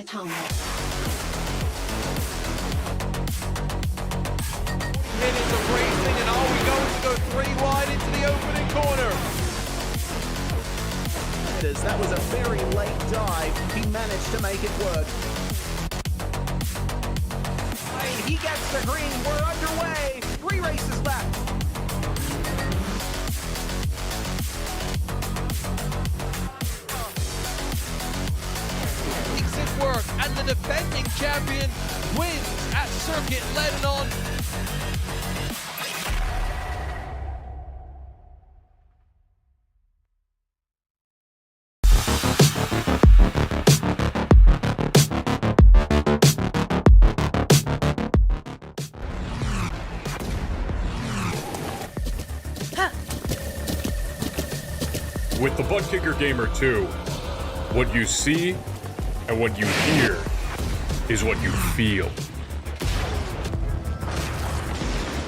tongue. Minutes of racing, and are we going to go 3 wide into the opening corner? That was a very late dive. He managed to make it work. And he gets the green. We're underway. 3 races left. Makes it work, and the defending champion wins at Circuit Lebanon. With the Butt Kicker Gamer 2, what you see and what you hear is what you feel.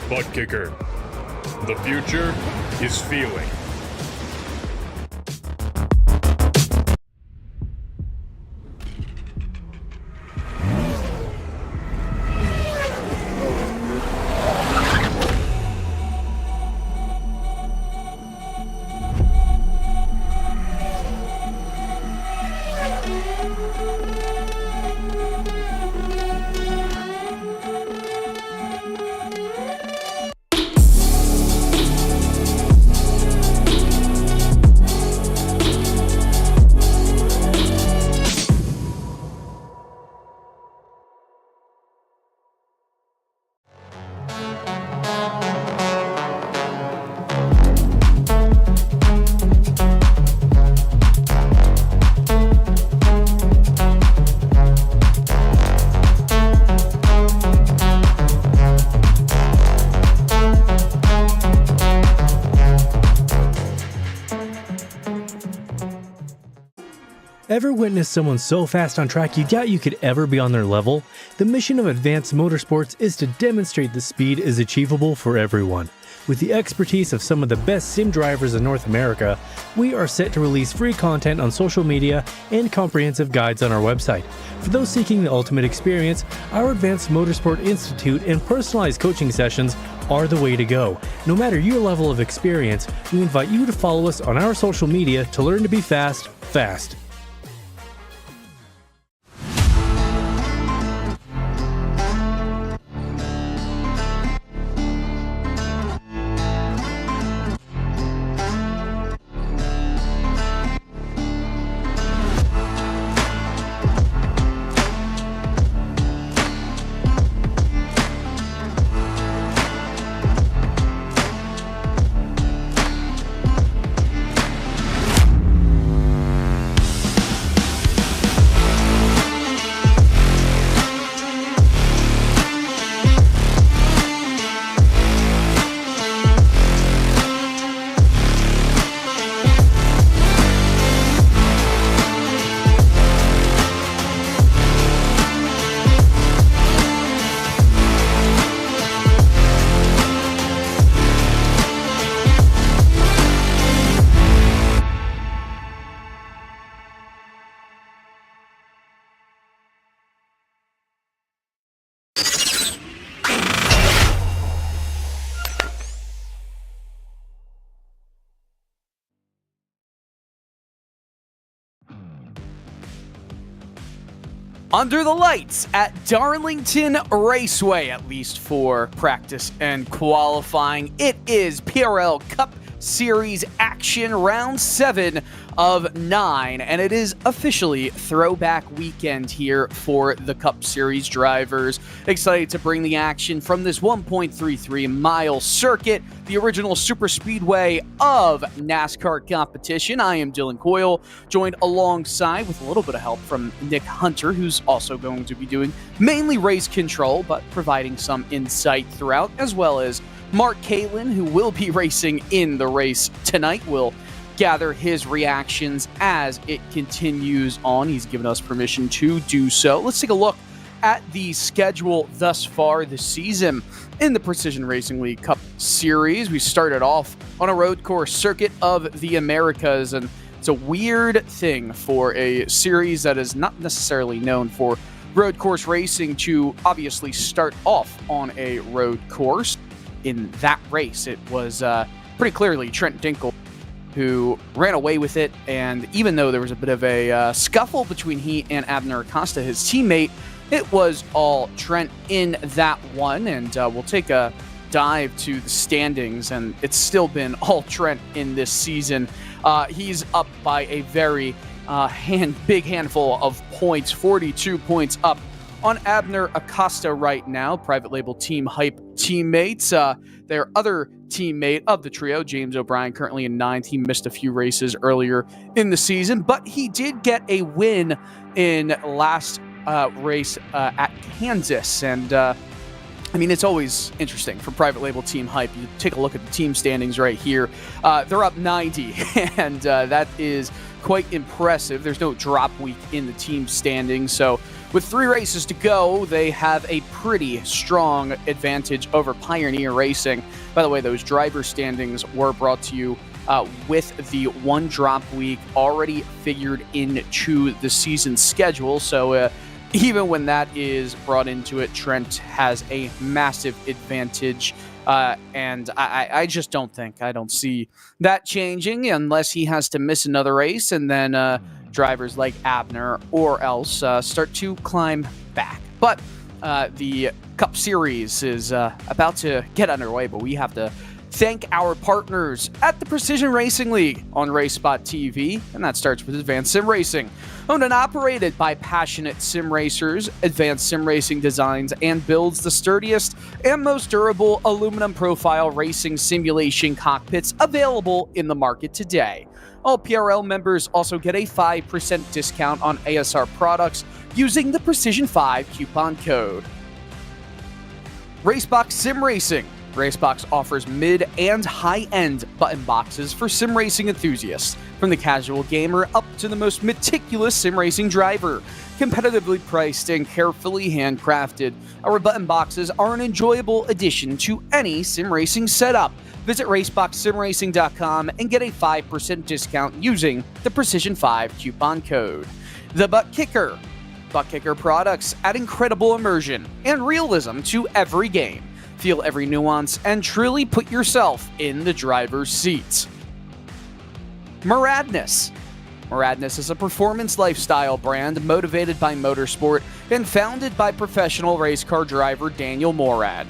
Butt Kicker. The future is feeling. Ever witnessed someone so fast on track you doubt you could ever be on their level? The mission of Advanced Motorsports is to demonstrate the speed is achievable for everyone. With the expertise of some of the best sim drivers in North America, we are set to release free content on social media and comprehensive guides on our website. For those seeking the ultimate experience, our Advanced Motorsport Institute and personalized coaching sessions are the way to go. No matter your level of experience, we invite you to follow us on our social media to learn to be fast, fast. Under the lights at Darlington Raceway, at least for practice and qualifying. It is PRL Cup Series action, round 7 of 9, and it is officially throwback weekend here for the Cup Series drivers. Excited to bring the action from this 1.33 mile circuit, the original super speedway of NASCAR competition. I am Dylan Coyle, joined alongside with a little bit of help from Nick Hunter, who's also going to be doing mainly race control, but providing some insight throughout, as well as Mark Kalin, who will be racing in the race tonight, will gather his reactions as it continues on. He's given us permission to do so. Let's take a look at the schedule thus far this season in the Precision Racing League Cup Series. We started off on a road course, Circuit of the Americas, and It's a weird thing for a series that is not necessarily known for road course racing to obviously start off on a road course. In that race, it was pretty clearly Trent Dinkle who ran away with it, and even though there was a bit of a scuffle between he and Abner Acosta, his teammate, it was all Trent in that one. And we'll take a dive to the standings, and it's still been all Trent in this season. He's up by a very big handful of points, 42 points up on Abner Acosta right now, private label Team Hype teammates. Their other teammate of the trio, James O'Brien, currently in 9th. He missed a few races earlier in the season, but he did get a win in last race at Kansas. And I mean, it's always interesting for private label Team Hype. You take a look at the team standings right here. They're up 90, and that is quite impressive. There's no drop week in the team standings, so with 3 races to go, they have a pretty strong advantage over Pioneer Racing. By the way, those driver standings were brought to you with the 1 drop week already figured into the season schedule, so even when that is brought into it, Trent has a massive advantage, and I just don't see that changing unless he has to miss another race, and then drivers like Abner or else start to climb back. But the Cup Series is about to get underway, but we have to thank our partners at the Precision Racing League on RaceSpotTV, and that starts with Advanced Sim Racing. Owned and operated by passionate sim racers, Advanced Sim Racing designs and builds the sturdiest and most durable aluminum profile racing simulation cockpits available in the market today. All PRL members also get a 5% discount on ASR products using the Precision5 coupon code. Racebox Sim Racing. Racebox offers mid and high-end button boxes for sim racing enthusiasts, from the casual gamer up to the most meticulous sim racing driver. Competitively priced and carefully handcrafted, our button boxes are an enjoyable addition to any sim racing setup. Visit RaceboxSimRacing.com and get a 5% discount using the Precision5 coupon code. The Butt Kicker. Butt Kicker products add incredible immersion and realism to every game. Feel every nuance and truly put yourself in the driver's seat. Muradness. Muradness is a performance lifestyle brand motivated by motorsport and founded by professional race car driver Daniel Morad.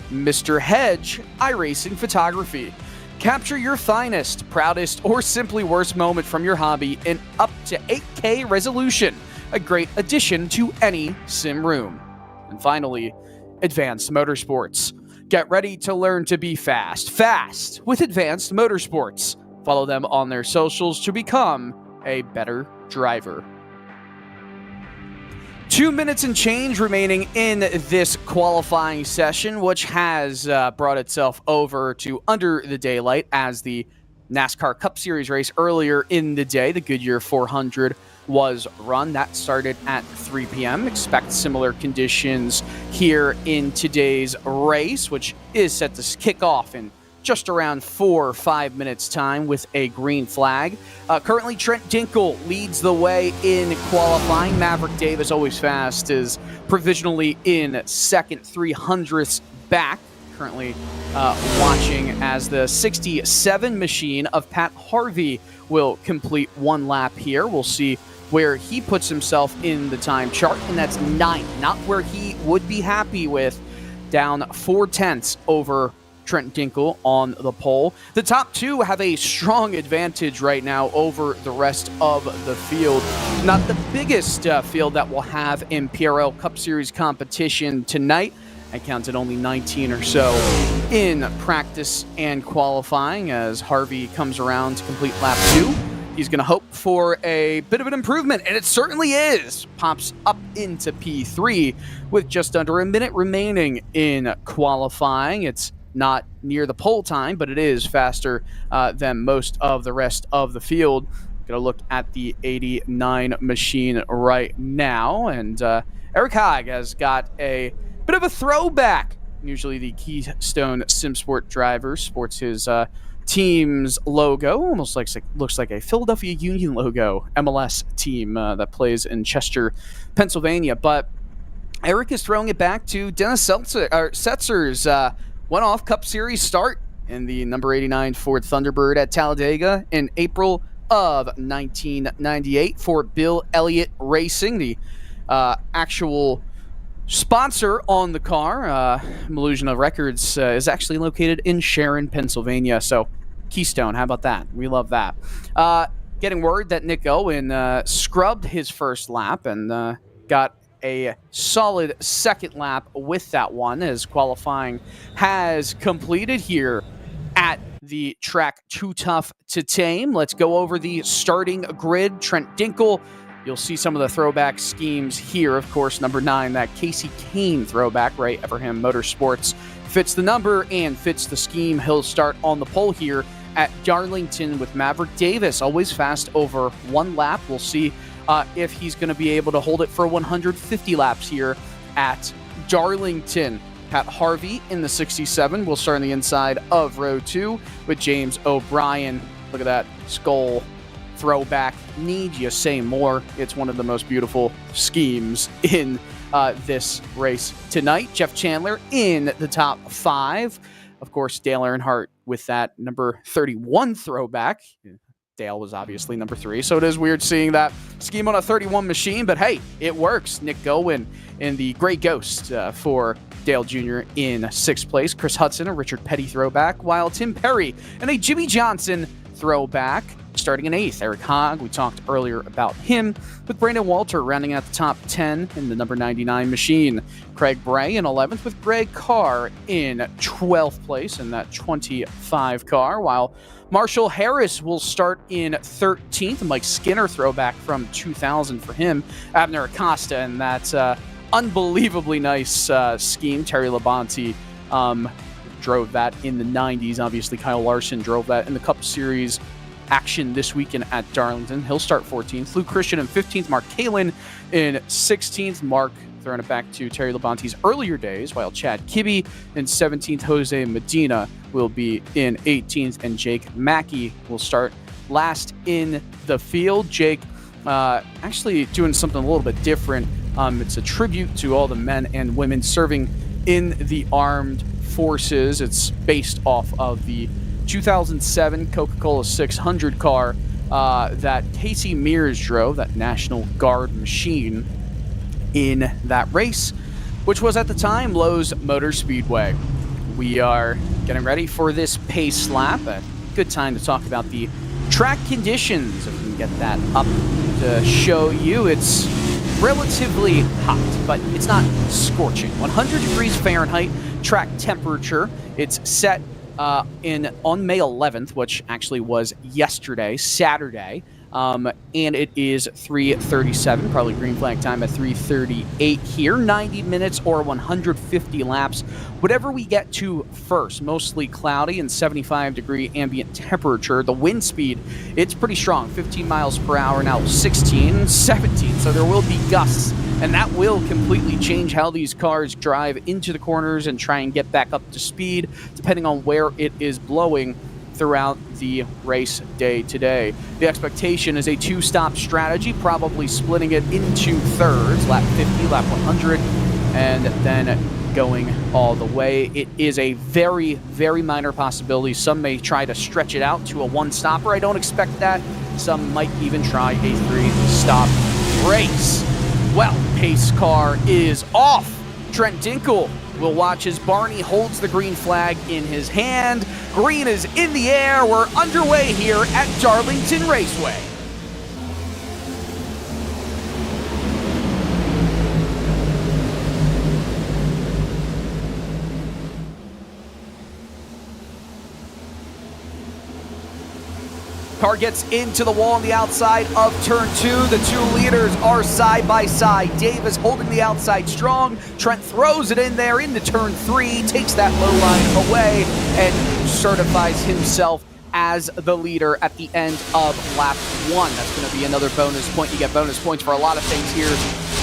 Mr. Hedge, iRacing Photography. Capture your finest, proudest, or simply worst moment from your hobby in up to 8K resolution. A great addition to any sim room. And finally, Advanced Motorsports. Get ready to learn to be fast. Fast with Advanced Motorsports. Follow them on their socials to become a better driver. 2 minutes and change remaining in this qualifying session, which has brought itself over to under the daylight as the NASCAR Cup Series race earlier in the day. The Goodyear 400 was run. That started at 3 p.m. Expect similar conditions here in today's race, which is set to kick off in just around 4 or 5 minutes time with a green flag. Currently, Trent Dinkle leads the way in qualifying. Maverick Davis, always fast, is provisionally in second, 300ths back. Currently watching as the 67 machine of Pat Harvey will complete 1 lap here. We'll see where he puts himself in the time chart, and that's 9th, not where he would be happy with, down 4/10 over Trent Dinkle on the pole. The top 2 have a strong advantage right now over the rest of the field. Not the biggest field that we'll have in PRL Cup Series competition tonight. I counted only 19 or so in practice and qualifying as Harvey comes around to complete lap 2. He's going to hope for a bit of an improvement, and it certainly is. Pops up into P3 with just under a minute remaining in qualifying. It's not near the pole time, but it is faster than most of the rest of the field. Going to look at the 89 machine right now, and Eric Haag has got a bit of a throwback. Usually the Keystone SimSport driver sports his team's logo. Almost looks like a Philadelphia Union logo, MLS team that plays in Chester, Pennsylvania. But Eric is throwing it back to Dennis Setzer's one-off Cup Series start in the number 89 Ford Thunderbird at Talladega in April of 1998 for Bill Elliott Racing, the actual sponsor on the car. Illusion of Records is actually located in Sharon, Pennsylvania. So Keystone, how about that? We love that. Getting word that Nick Owen scrubbed his first lap and got a solid second lap with that one, as qualifying has completed here at the track Too Tough to Tame. Let's go over the starting grid. Trent Dinkle, you'll see some of the throwback schemes here. Of course, number 9, that Casey Kane throwback, right? Everham Motorsports fits the number and fits the scheme. He'll start on the pole here at Darlington with Maverick Davis, always fast over one lap. We'll see if he's going to be able to hold it for 150 laps here at Darlington. Pat Harvey in the 67 will start on the inside of row 2 with James O'Brien. Look at that skull throwback. Need you say more? It's one of the most beautiful schemes in this race tonight. Jeff Chandler in the top 5. Of course, Dale Earnhardt with that number 31 throwback. Dale was obviously number 3, so it is weird seeing that scheme on a 31 machine, but hey, it works. Nick Gowen in the Gray Ghost for Dale Jr. in 6th place. Chris Hudson, a Richard Petty throwback, while Tim Perry and a Jimmy Johnson throwback starting in 8th. Eric Hogg, we talked earlier about him, with Brandon Walter rounding out the top 10 in the number 99 machine. Craig Bray in 11th, with Greg Carr in 12th place in that 25 car, while Marshall Harris will start in 13th. Mike Skinner throwback from 2000 for him. Abner Acosta, and that's unbelievably nice scheme. Terry Labonte drove that in the 90s. Obviously, Kyle Larson drove that in the Cup Series action this weekend at Darlington. He'll start 14th. Luke Christian in 15th. Mark Kalin in 16th. Mark throwing it back to Terry Labonte's earlier days, while Chad Kibbe in 17th. Jose Medina will be in 18th, and Jake Mackey will start last in the field. Jake actually doing something a little bit different. It's a tribute to all the men and women serving in the armed forces. It's based off of the 2007 Coca-Cola 600 car that Casey Mears drove, that National Guard machine in that race, which was at the time Lowe's Motor Speedway. We are getting ready for this pace lap. A good time to talk about the track conditions. If we can get that up to show you, it's relatively hot, but it's not scorching. 100 degrees Fahrenheit track temperature. It's set on May 11th, which actually was yesterday, Saturday. And it is 3:37, probably green flag time at 3:38 here. 90 minutes or 150 laps, whatever we get to first. Mostly cloudy and 75-degree ambient temperature. The wind speed, it's pretty strong, 15 miles per hour, now 16, 17, so there will be gusts, and that will completely change how these cars drive into the corners and try and get back up to speed, depending on where it is blowing throughout the race day today. The expectation is a 2-stop strategy, probably splitting it into thirds, lap 50, lap 100, and then going all the way. It is a very, very minor possibility. Some may try to stretch it out to a 1-stopper. I don't expect that. Some might even try a 3-stop race. Well, pace car is off. Trent Dinkle will watch as Barney holds the green flag in his hand. Green is in the air. We're underway here at Darlington Raceway. Car gets into the wall on the outside of turn 2. The 2 leaders are side by side. Davis holding the outside strong. Trent throws it in there into turn 3, takes that low line away, and certifies himself as the leader at the end of lap 1. That's going to be another bonus point. You get bonus points for a lot of things here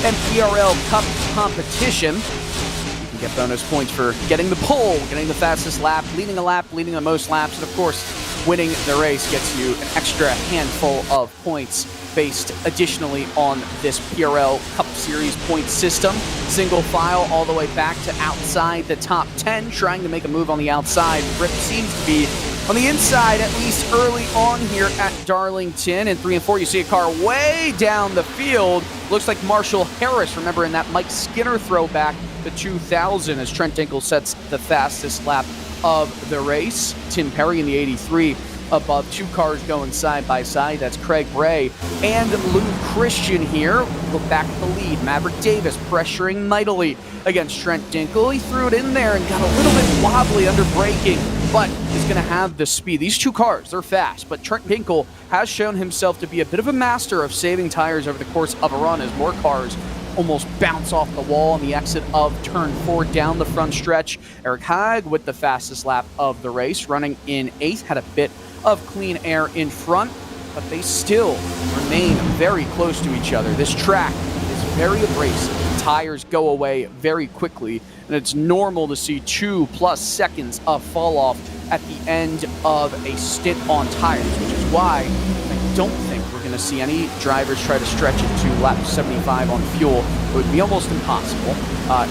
in PRL Cup competition. You can get bonus points for getting the pole, getting the fastest lap, leading the most laps, and of course, winning the race gets you an extra handful of points based additionally on this PRL Cup Series point system. Single file all the way back to outside the top 10, trying to make a move on the outside. Rip seems to be on the inside, at least early on here at Darlington. In 3 and 4, you see a car way down the field. Looks like Marshall Harris, remember in that Mike Skinner throwback to 2000, as Trent Dinkle sets the fastest lap of the race. Tim Perry in the 83 above, 2 cars going side by side. That's Craig Bray and Lou Christian here. Look back at the lead. Maverick Davis pressuring mightily against Trent Dinkle. He threw it in there and got a little bit wobbly under braking, but is going to have the speed. These 2 cars, they're fast, but Trent Dinkle has shown himself to be a bit of a master of saving tires over the course of a run as more cars almost bounce off the wall on the exit of turn 4 down the front stretch. Eric Haag with the fastest lap of the race, running in 8th, had a bit of clean air in front, but they still remain very close to each other. This track is very abrasive. Tires go away very quickly, and it's normal to see 2+ seconds of fall off at the end of a stint on tires, which is why I don't think we're going to see any drivers try to stretch it to lap 75 on fuel. It would be almost impossible.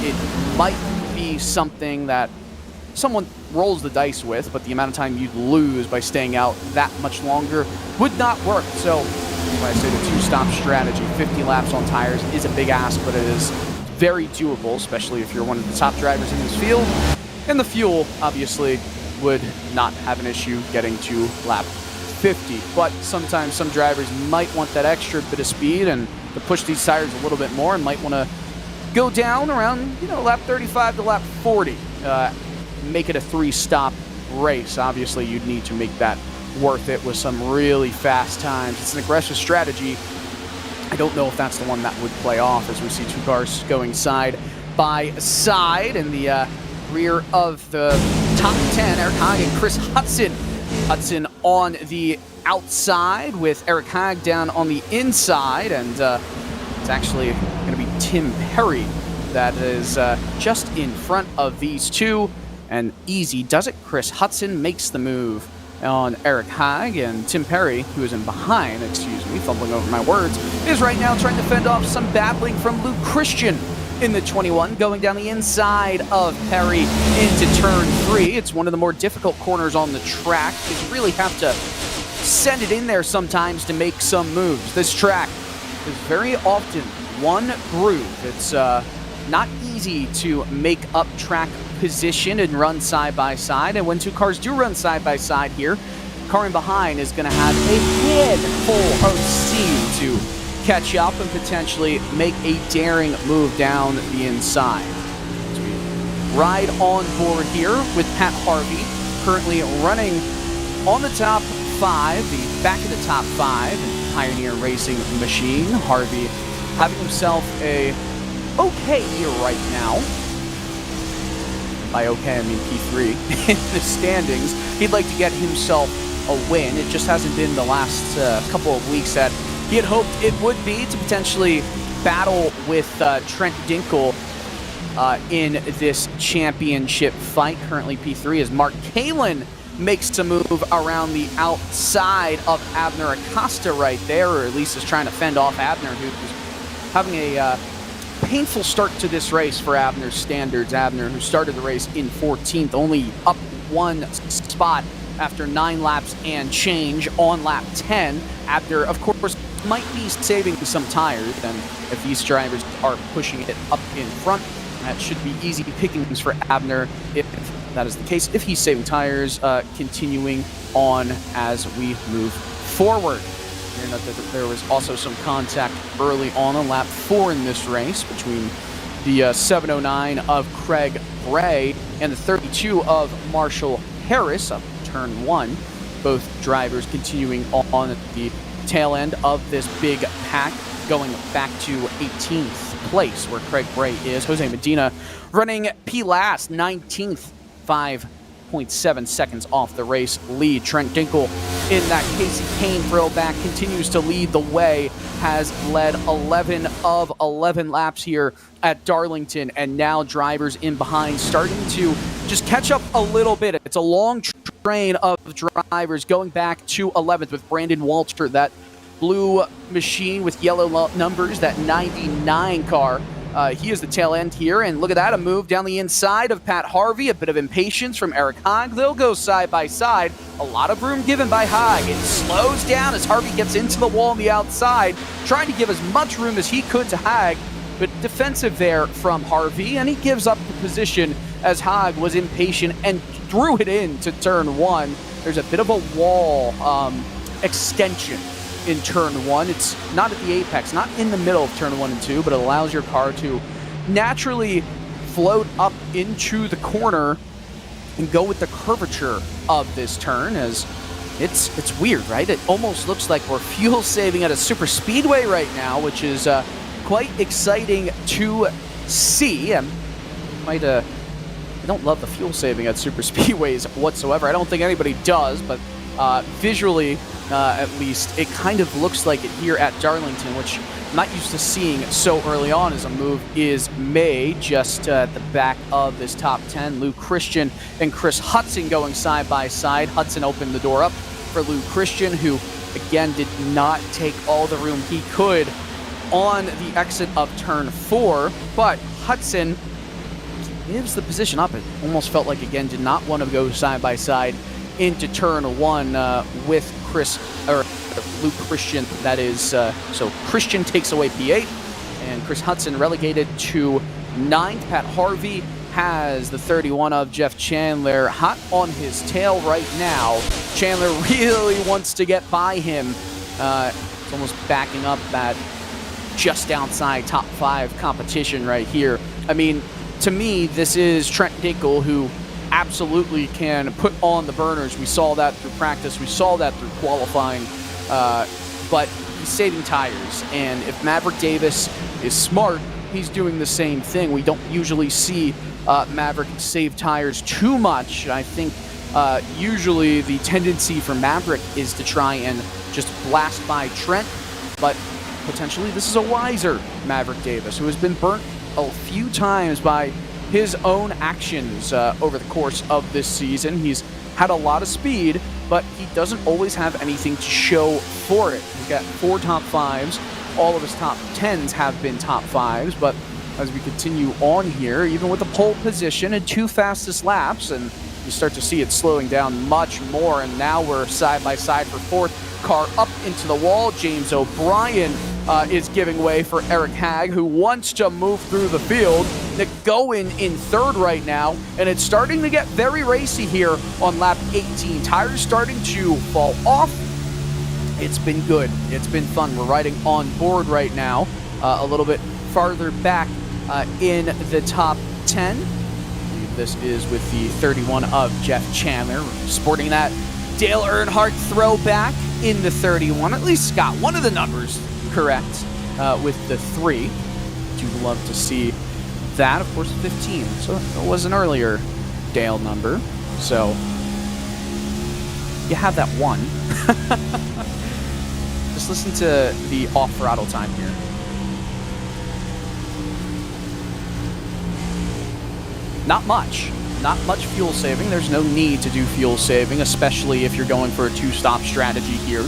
It might be something that someone rolls the dice with, but the amount of time you'd lose by staying out that much longer would not work. So that's why I say the 2-stop strategy. 50 laps on tires is a big ask, but it is very doable, especially if you're one of the top drivers in this field. And the fuel, obviously, would not have an issue getting to lap 50. But sometimes some drivers might want that extra bit of speed and to push these tires a little bit more, and might want to go down around, lap 35 to lap 40. Make it a 3-stop race. Obviously, you'd need to make that worth it with some really fast times. It's an aggressive strategy. I don't know if that's the one that would play off, as we see 2 cars going side by side in the rear of the top 10. Eric Haag and Chris Hudson. Hudson on the outside with Eric Haag down on the inside, and it's actually going to be Tim Perry that is just in front of these 2. And easy does it. Chris Hudson makes the move on Eric Haag, and Tim Perry, who is in behind, fumbling over my words, is right now trying to fend off some battling from Luke Christian in the 21, going down the inside of Perry into turn 3. It's one of the more difficult corners on the track. You really have to send it in there sometimes to make some moves. This track is very often one groove. It's not easy to make up track position and run side by side, and when 2 cars do run side by side here, car in behind is going to have a handful of steam to catch up and potentially make a daring move down the inside. As we ride on board here with Pat Harvey, currently running on the top 5, the back of the top 5 Pioneer Racing machine. Harvey having himself a okay year right now. By okay, I mean P3 in the standings. He'd like to get himself a win. It just hasn't been the last couple of weeks that he had hoped it would be, to potentially battle with Trent Dinkle in this championship fight. Currently P3 as Mark Kalin makes a move around the outside of Abner Acosta right there, or at least is trying to fend off Abner, who's having a painful start to this race for Abner's standards. Abner, who started the race in 14th, only up 1 spot after 9 laps and change on lap 10. Abner, of course, might be saving some tires, and if these drivers are pushing it up in front, that should be easy pickings for Abner if that is the case. If he's saving tires, continuing on as we move forward. Note that there was also some contact early on lap 4 in this race between the 709 of Craig Bray and the 32 of Marshall Harris up turn 1. Both drivers continuing on at the tail end of this big pack, going back to 18th place where Craig Bray is. Jose Medina running P last, 19th, 5.7 seconds off the race lead. Trent Dinkle in that Casey Kane throwback continues to lead the way, has led 11 of 11 laps here at Darlington, and now drivers in behind starting to just catch up a little bit. It's a long train of drivers going back to 11th with Brandon Walter, that blue machine with yellow numbers, that 99 car. He is the tail end here, and look at that, a move down the inside of Pat Harvey, a bit of impatience from Eric Haag. They'll go side by side. A lot of room given by Haag. It slows down as Harvey gets into the wall on the outside, trying to give as much room as he could to Haag, but defensive there from Harvey, and he gives up the position as Haag was impatient and threw it into turn 1. There's a bit of a wall extension in turn 1. It's not at the apex, not in the middle of turn 1 and 2, but it allows your car to naturally float up into the corner and go with the curvature of this turn, as it's weird, right? It almost looks like we're fuel saving at a super speedway right now, which is quite exciting to see. I don't love the fuel saving at super speedways whatsoever. I don't think anybody does, but visually, at least, it kind of looks like it here at Darlington, which I'm not used to seeing so early on as a move is made. Just at the back of this top 10, Lou Christian and Chris Hudson going side by side. Hudson opened the door up for Lou Christian, who, again, did not take all the room he could on the exit of turn 4, but Hudson gives the position up. It almost felt like, again, did not want to go side by side into turn 1 with Luke Christian. That is, so Christian takes away P8, and Chris Hudson relegated to 9th. Pat Harvey has the 31 of Jeff Chandler hot on his tail right now. Chandler really wants to get by him. It's almost backing up that just outside top 5 competition right here. I mean, to me, this is Trent Dinkel, who absolutely can put on the burners. We saw that through practice. We saw that through qualifying. But he's saving tires. And if Maverick Davis is smart, he's doing the same thing. We don't usually see Maverick save tires too much. I think usually the tendency for Maverick is to try and just blast by Trent. But potentially this is a wiser Maverick Davis, who has been burnt a few times by his own actions over the course of this season. He's had a lot of speed, but he doesn't always have anything to show for it. He's got 4 top 5s. All of his top 10s have been top 5s, but as we continue on here, even with the pole position and 2 fastest laps, and you start to see it slowing down much more, and now we're side by side for 4th. Car up into the wall. James O'Brien is giving way for Eric Haag, who wants to move through the field. Nick Gowen in 3rd right now, and it's starting to get very racy here on lap 18. Tires starting to fall off. It's been good. It's been fun. We're riding on board right now, a little bit farther back in the top 10. This is with the 31 of Jeff Chandler, sporting that Dale Earnhardt throwback in the 31. At least got one of the numbers correct with the 3. Do love to see that. Of course, 15. So it was an earlier Dale number. So you have that 1. Just listen to the off-throttle time here. Not much. Not much fuel saving. There's no need to do fuel saving, especially if you're going for a 2-stop strategy here.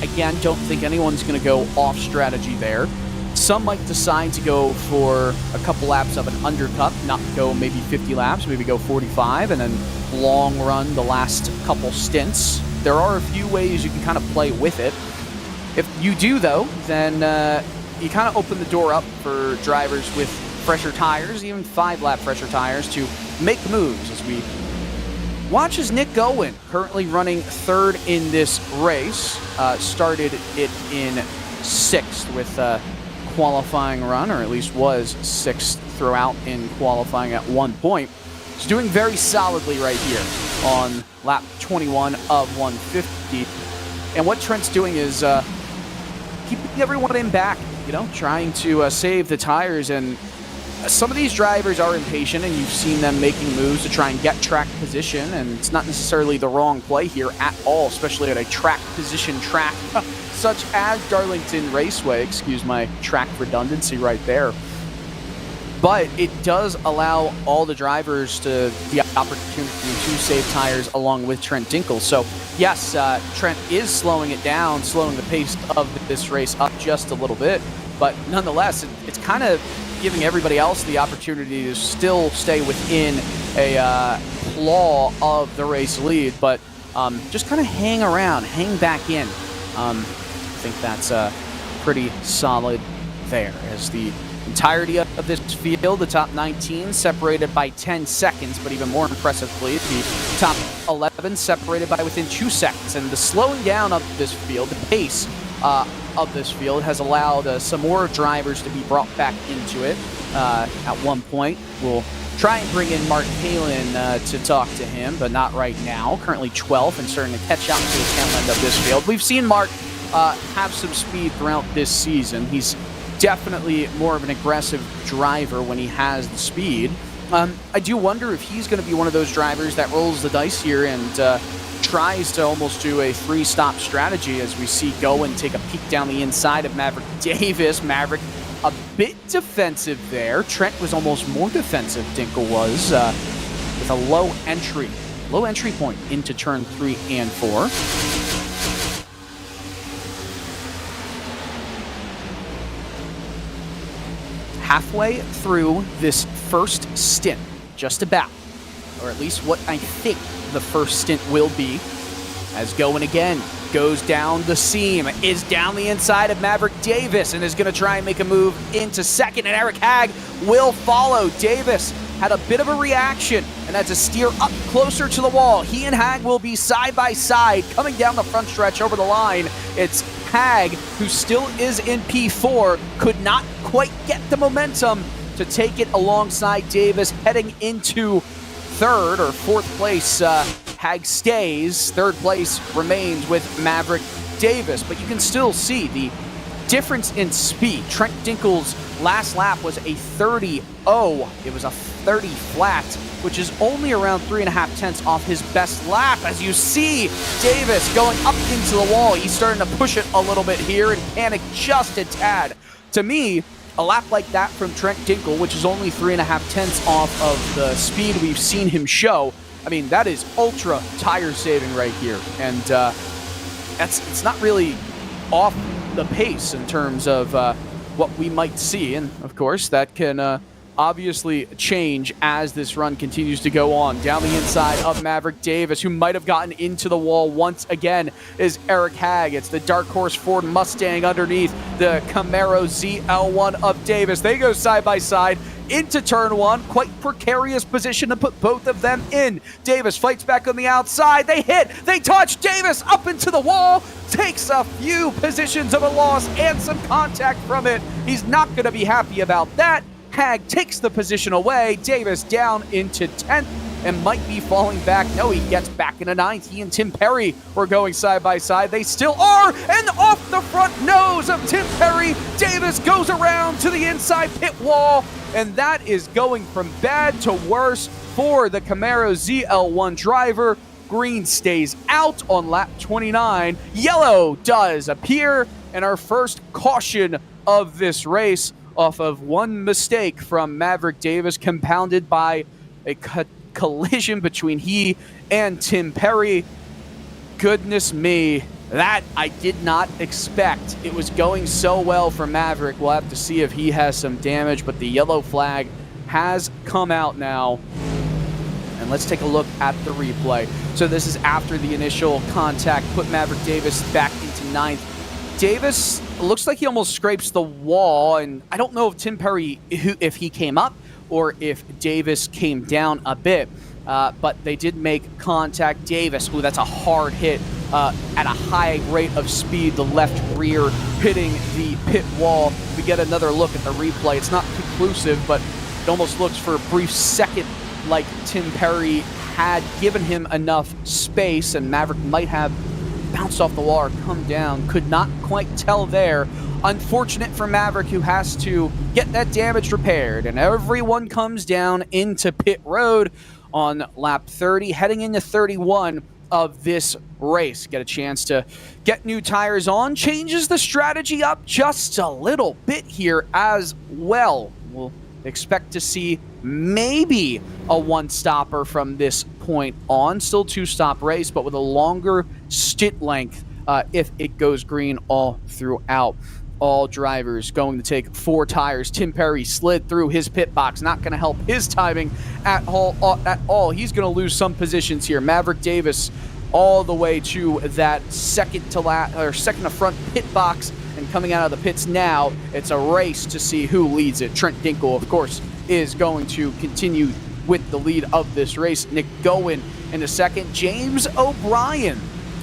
Again, don't think anyone's going to go off strategy there. Some might decide to go for a couple laps of an undercut, not go maybe 50 laps, maybe go 45, and then long run the last couple stints. There are a few ways you can kind of play with it. If you do, though, then you kind of open the door up for drivers with fresher tires, even 5-lap fresher tires, to make moves. As we watch as Nick Gowen, currently running 3rd in this race, started it in 6th with a qualifying run, or at least was 6th throughout in qualifying at one point. He's doing very solidly right here on lap 21 of 150. And what Trent's doing is keeping everyone in back, you know, trying to save the tires. And some of these drivers are impatient, and you've seen them making moves to try and get track position, and it's not necessarily the wrong play here at all, especially at a track position track such as Darlington Raceway. Excuse my track redundancy right there. but it does allow all the drivers the opportunity to save tires along with Trent Dinkle. So yes, Trent is slowing it down, slowing the pace of this race up just a little bit, but nonetheless, it's kind of giving everybody else the opportunity to still stay within a claw of the race lead, but just kind of hang around, hang back in. I think that's pretty solid there, as the entirety of this field, the top 19 separated by 10 seconds, but even more impressively, the top 11 separated by within 2 seconds. And the slowing down of this field, the pace of this field, has allowed some more drivers to be brought back into it. At one point, we'll try and bring in Mark Palin to talk to him, but not right now. Currently 12th and starting to catch up to the tail end of this field. We've seen Mark have some speed throughout this season. He's definitely more of an aggressive driver when he has the speed. I do wonder if he's going to be one of those drivers that rolls the dice here and tries to almost do a 3-stop strategy, as we see Goen take a peek down the inside of Maverick Davis. Maverick a bit defensive there. Trent was almost more defensive, Dinkle was, with a low entry point into turn 3 and 4. Halfway through this first stint, just about, or at least what I think the first stint will be, as Goen again goes down the seam, is down the inside of Maverick Davis, and is going to try and make a move into second, and Eric Hagg will follow. Davis had a bit of a reaction, and that's a steer up closer to the wall. He and Hagg will be side by side, coming down the front stretch over the line. It's Hagg, who still is in P4, could not quite get the momentum to take it alongside Davis, heading into third or fourth place. Hagg stays. Third place remains with Maverick Davis, but you can still see the difference in speed. Trent Dinkle's last lap was a 30.0. It was a 30 flat, which is only around 3.5 tenths off his best lap. As you see Davis going up into the wall, he's starting to push it a little bit here and panic just a tad. To me, a lap like that from Trent Dinkle, which is only 3.5 tenths off of the speed we've seen him show, I mean, that is ultra tire saving right here. And it's not really off the pace in terms of what we might see. And of course, that can obviously change as this run continues to go on. Down the inside of Maverick Davis, who might have gotten into the wall once again, is Eric Hagg. It's the Dark Horse Ford Mustang underneath the Camaro ZL1 of Davis. They go side by side into turn 1. Quite precarious position to put both of them in. Davis fights back on the outside. They hit. They touch. Davis up into the wall. Takes a few positions of a loss and some contact from it. He's not going to be happy about that. Hagg takes the position away. Davis down into 10th and might be falling back. No, he gets back into 9th. He and Tim Perry were going side by side. They still are. And off the front nose of Tim Perry, Davis goes around to the inside pit wall. And that is going from bad to worse for the Camaro ZL1 driver. Green stays out on lap 29. Yellow does appear, and our first caution of this race off of one mistake from Maverick Davis, compounded by a collision between he and Tim Perry. Goodness me, that I did not expect. It was going so well for Maverick. We'll have to see if he has some damage, but the yellow flag has come out now. And let's take a look at the replay. So this is after the initial contact, put Maverick Davis back into 9th. Davis looks like he almost scrapes the wall, and I don't know if Tim Perry, if he came up or if Davis came down a bit, but they did make contact. Davis, ooh, that's a hard hit at a high rate of speed, the left rear hitting the pit wall. We get another look at the replay. It's not conclusive, but it almost looks for a brief second like Tim Perry had given him enough space, and Maverick might have bounced off the wall or come down. Could not quite tell there. Unfortunate for Maverick, who has to get that damage repaired, and everyone comes down into pit road on lap 30, heading into 31 of this race. Get a chance to get new tires on, changes the strategy up just a little bit here as well. We'll Expect to see maybe a one-stopper from this point on. Still two-stop race, but with a longer stint length if it goes green all throughout. All drivers going to take 4 tires. Tim Perry slid through his pit box. Not going to help his timing at all. He's going to lose some positions here. Maverick Davis all the way to that second to front pit box. And coming out of the pits now, it's a race to see who leads it. Trent Dinkle, of course, is going to continue with the lead of this race. Nick Gowen in the second. James O'Brien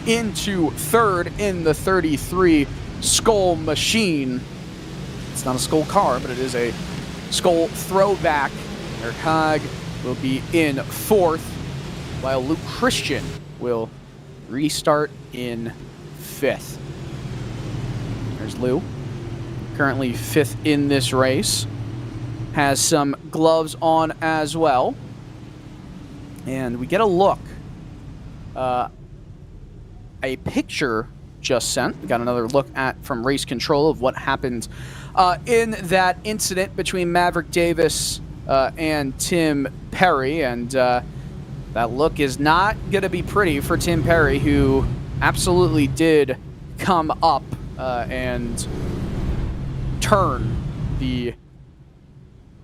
into third in the 33 Skull Machine. It's not a Skull car, but it is a Skull throwback. Eric Haag will be in fourth, while Luke Christian will restart in fifth. There's Lou, currently fifth in this race. Has some gloves on as well. And we get a look. A picture just sent. We got another look at from race control of what happened in that incident between Maverick Davis and Tim Perry. And that look is not going to be pretty for Tim Perry, who absolutely did come up and turn the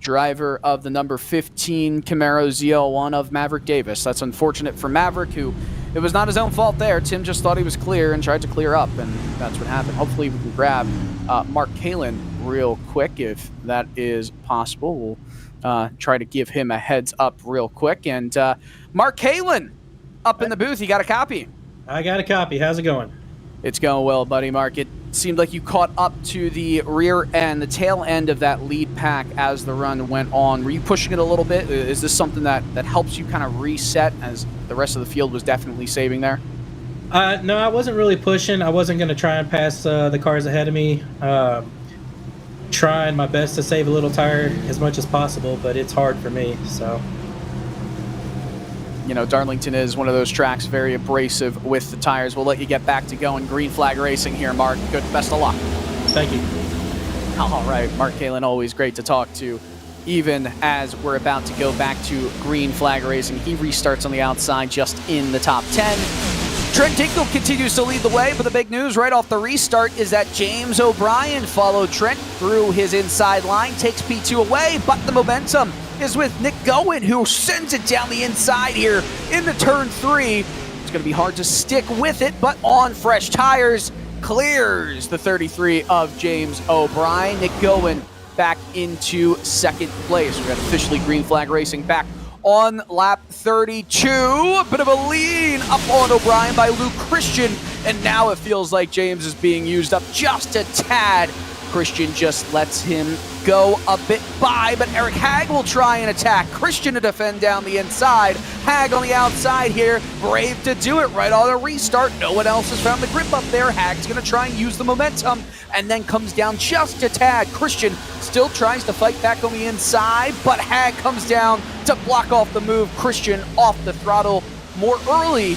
driver of the number 15 Camaro ZL1 of Maverick Davis. That's unfortunate for Maverick, who it was not his own fault there. Tim just thought he was clear and tried to clear up, and that's what happened. Hopefully we can grab Mark Kalin real quick if that is possible. We'll try to give him a heads up real quick. And Mark Kalin up in the booth. You got a copy? I got a copy. How's it going? It's going well, buddy. Mark, it seemed like you caught up to the rear end, the tail end of that lead pack as the run went on. Were you pushing it a little bit? Is this something that helps you kind of reset, as the rest of the field was definitely saving there? No, I wasn't really pushing. I wasn't going to try and pass the cars ahead of me. Trying my best to save a little tire as much as possible, but it's hard for me, so... You know, Darlington is one of those tracks, very abrasive with the tires. We'll let you get back to going. Green flag racing here, Mark. Good, best of luck. Thank you. All right, Mark Kalin, always great to talk to. Even as we're about to go back to green flag racing, he restarts on the outside, just in the top 10. Trent Dinkle continues to lead the way, but the big news right off the restart is that James O'Brien followed Trent through his inside line, takes P2 away, but the momentum is with Nick Gowen, who sends it down the inside here into turn 3. It's going to be hard to stick with it, but on fresh tires, clears the 33 of James O'Brien. Nick Gowen back into second place. We've got officially green flag racing back on lap 32. A bit of a lean up on O'Brien by Luke Christian, and now it feels like James is being used up just a tad. Christian just lets him go a bit by, but Eric Haag will try and attack. Christian to defend down the inside. Haag on the outside here, brave to do it right on a restart. No one else has found the grip up there. Haag's going to try and use the momentum, and then comes down just a tad. Christian still tries to fight back on the inside, but Haag comes down to block off the move. Christian off the throttle earlier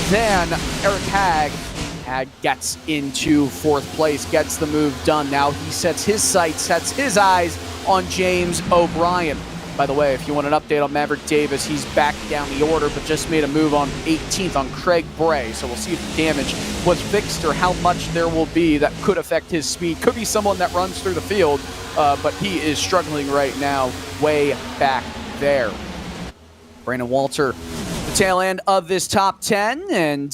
than Eric Haag. Haag gets into fourth place, gets the move done. Now he sets his sights, sets his eyes on James O'Brien. By the way, if you want an update on Maverick Davis, he's back down the order, but just made a move on 18th on Craig Bray. So we'll see if the damage was fixed or how much there will be that could affect his speed. Could be someone that runs through the field, but he is struggling right now, way back there. Brandon Walter, the tail end of this top 10, and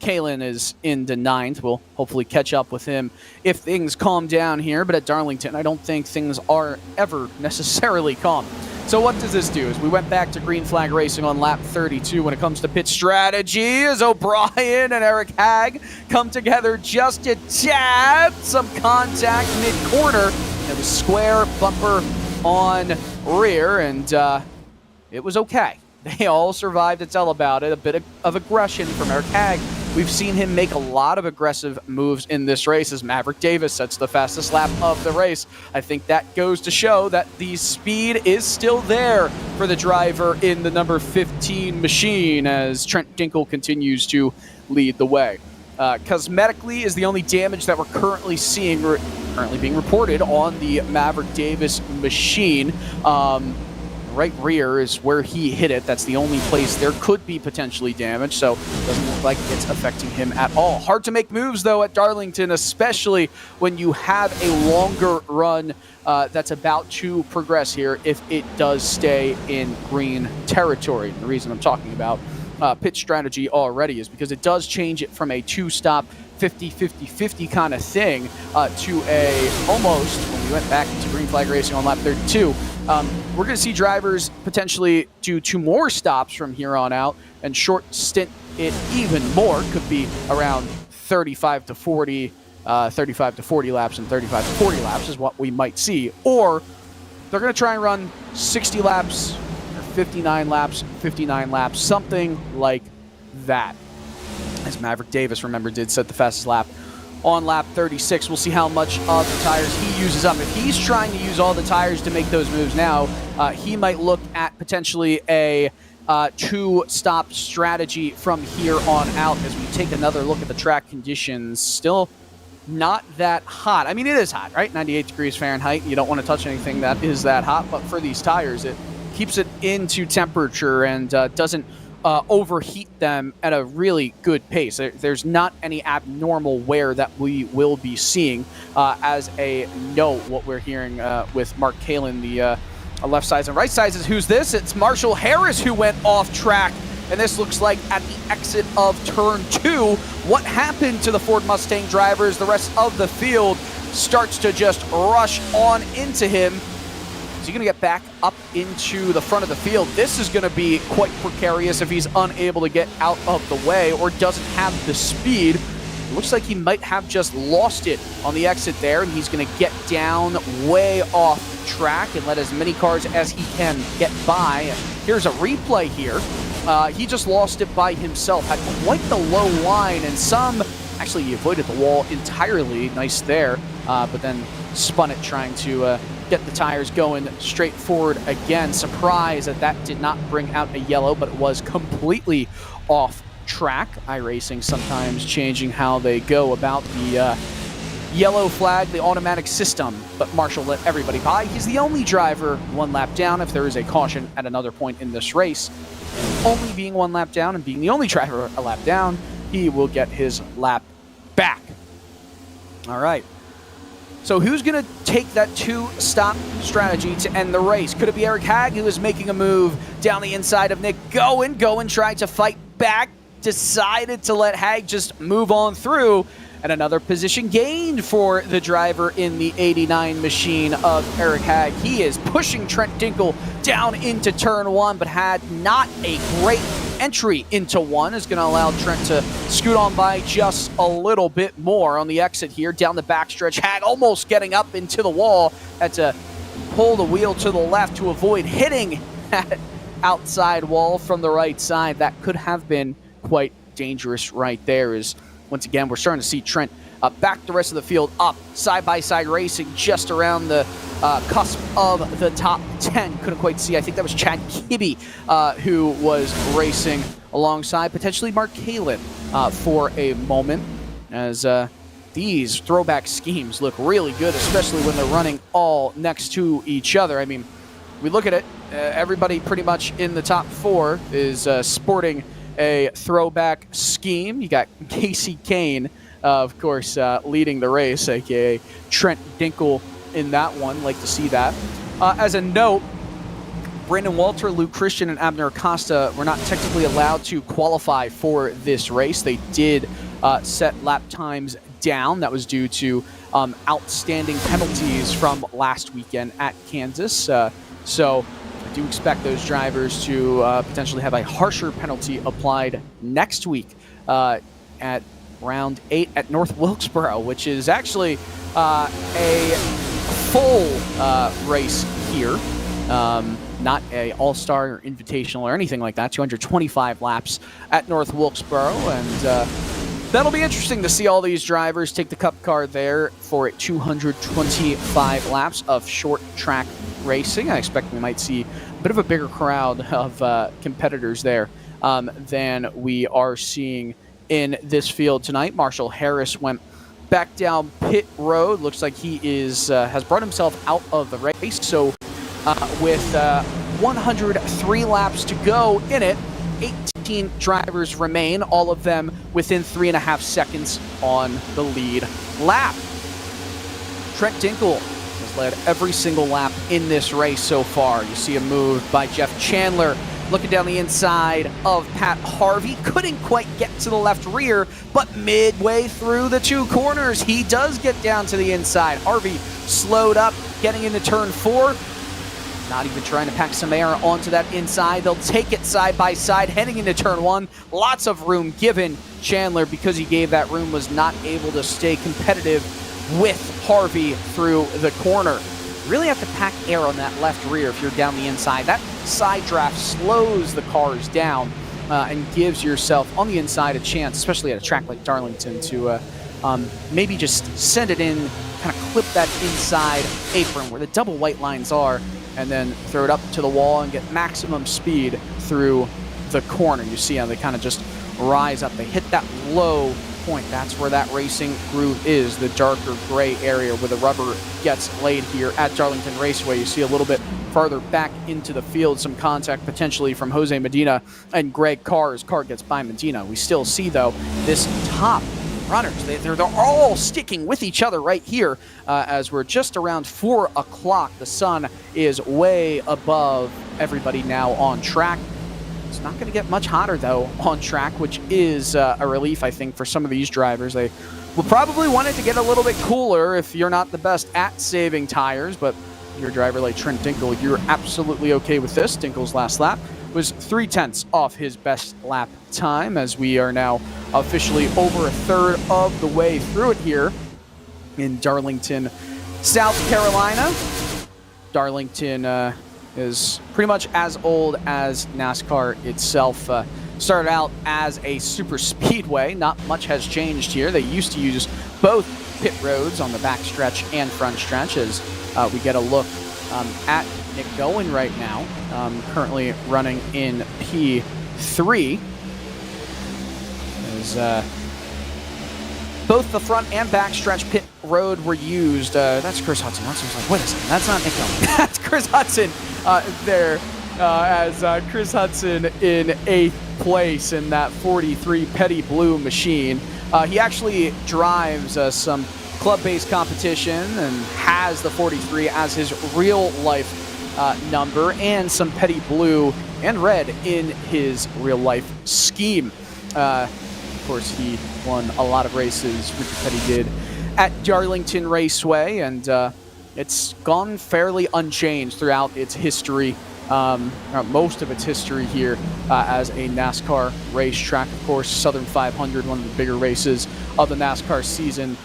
Kalin is into 9th. We'll hopefully catch up with him if things calm down here, but at Darlington, I don't think things are ever necessarily calm. So what does this do? As we went back to green flag racing on lap 32, when it comes to pit strategy, as O'Brien and Eric Haag come together just a tad. Some contact mid-corner, and the square bumper on rear, and it was okay. They all survived to tell about it. A bit of aggression from Eric Haag. We've seen him make a lot of aggressive moves in this race as Maverick Davis sets the fastest lap of the race. I think that goes to show that the speed is still there for the driver in the number 15 machine as Trent Dinkle continues to lead the way. Cosmetically is the only damage that we're currently seeing currently being reported on the Maverick Davis machine. Right rear is where he hit it. That's the only place there could be potentially damage, so it doesn't look like it's affecting him at all. Hard to make moves, though, at Darlington, especially when you have a longer run that's about to progress here if it does stay in green territory. And the reason I'm talking about pit strategy already is because it does change it from a two-stop 50-50-50 kind of thing to a almost, when we went back into green flag racing on lap 32, we're going to see drivers potentially do 2 more stops from here on out and short stint it even more. Could be around 35 to 40 laps and 35 to 40 laps is what we might see. Or they're going to try and run 60 laps or 59 laps, something like that. As Maverick Davis, remember, did set the fastest lap on lap 36. We'll see how much of the tires he uses up. If he's trying to use all the tires to make those moves now, he might look at potentially a 2-stop strategy from here on out. As we take another look at the track conditions, still not that hot. I mean, it is hot, right? 98 degrees Fahrenheit. You don't want to touch anything that is that hot, but for these tires, it keeps it into temperature and doesn't overheat them at a really good pace. There's not any abnormal wear that we will be seeing. As a note, what we're hearing with Mark Kalin, the left sides and right sides, is who's this? It's Marshall Harris who went off track. And this looks like at the exit of turn 2. What happened to the Ford Mustang drivers? The rest of the field starts to just rush on into him. Is he going to get back up into the front of the field? This is going to be quite precarious if he's unable to get out of the way or doesn't have the speed. It looks like he might have just lost it on the exit there, and he's going to get down way off track and let as many cars as he can get by. Here's a replay here. He just lost it by himself. Had quite the low line, and actually he avoided the wall entirely. Nice there, but then spun it trying to get the tires going straight forward again. Surprised that did not bring out a yellow, but it was completely off track. iRacing sometimes changing how they go about the yellow flag, the automatic system, but Marshall let everybody by. He's the only driver 1 lap down if there is a caution at another point in this race. And only being 1 lap down and being the only driver a lap down, he will get his lap back. All right. So who's going to take that 2-stop strategy to end the race? Could it be Eric Hagg, who is making a move down the inside of Nick Goen? Goen tried to fight back, decided to let Hagg just move on through, and another position gained for the driver in the 89 machine of Eric Hagg. He is pushing Trent Dinkle down into turn 1, but had not a great entry into 1. Is going to allow Trent to scoot on by just a little bit more on the exit here. Down the backstretch, Hagg almost getting up into the wall. Had to pull the wheel to the left to avoid hitting that outside wall from the right side. That could have been quite dangerous right there. Is once again, we're starting to see Trent back the rest of the field up, side-by-side racing just around the cusp of the top 10. Couldn't quite see. I think that was Chad Kibbe who was racing alongside potentially Mark Kalin for a moment, as these throwback schemes look really good, especially when they're running all next to each other. I mean, we look at it, everybody pretty much in the top 4 is sporting a throwback scheme. You got Casey Kane, of course, leading the race, aka Trent Dinkle in that one. Like to see that. As a note, Brandon Walter, Luke Christian, and Abner Acosta were not technically allowed to qualify for this race. They did set lap times down. That was due to outstanding penalties from last weekend at Kansas. So I do expect those drivers to potentially have a harsher penalty applied next week at round 8 at North Wilkesboro, which is actually a full race here. Not a all-star or invitational or anything like that. 225 laps at North Wilkesboro, and that'll be interesting to see all these drivers take the cup car there for 225 laps of short track racing. I expect we might see a bit of a bigger crowd of competitors there than we are seeing in this field tonight. Marshall Harris went back down pit road. Looks like he is has brought himself out of the race. So with 103 laps to go in it, 18 drivers remain, all of them within 3.5 seconds on the lead lap. Trent Dinkle has led every single lap in this race so far. You see a move by Jeff Chandler looking down the inside of Pat Harvey. Couldn't quite get to the left rear, but midway through the 2 corners, he does get down to the inside. Harvey slowed up, getting into turn 4. Not even trying to pack some air onto that inside. They'll take it side by side, heading into turn 1. Lots of room given. Chandler, because he gave that room, was not able to stay competitive with Harvey through the corner. Really have to pack air on that left rear if you're down the inside. That side draft slows the cars down and gives yourself on the inside a chance, especially at a track like Darlington, to maybe just send it in, kind of clip that inside apron where the double white lines are, and then throw it up to the wall and get maximum speed through the corner. You see how they kind of just rise up. They hit that low point. That's where that racing groove is, the darker gray area where the rubber gets laid here at Darlington Raceway. You see a little bit farther back into the field, some contact potentially from Jose Medina and Greg Carr as Carr gets by Medina. We still see, though, this top runners. They're all sticking with each other right here as we're just around 4 o'clock. The sun is way above everybody now on track. It's not going to get much hotter, though, on track, which is a relief, I think, for some of these drivers. They will probably want it to get a little bit cooler if you're not the best at saving tires, but if you're a driver like Trent Dinkle, you're absolutely okay with this. Dinkle's last lap was 0.3 off his best lap time, as we are now officially over a third of the way through it here in Darlington, South Carolina. Darlington is pretty much as old as NASCAR itself. Started out as a super speedway. Not much has changed here. They used to use both pit roads on the back stretch and front stretch, as we get a look at Nick Gowen right now, currently running in P3. As both the front and back stretch pit road were used. That's Chris Hudson. I was like, wait a second, that's not Nick Gowen. That's Chris Hudson there, as Chris Hudson in 8th place in that 43 Petty Blue machine. He actually drives some club-based competition and has the 43 as his real-life number, and some Petty Blue and Red in his real-life scheme. Of course, he won a lot of races, Ricky Petty did, at Darlington Raceway, and it's gone fairly unchanged throughout its history, most of its history here as a NASCAR racetrack. Of course, Southern 500, one of the bigger races of the NASCAR season,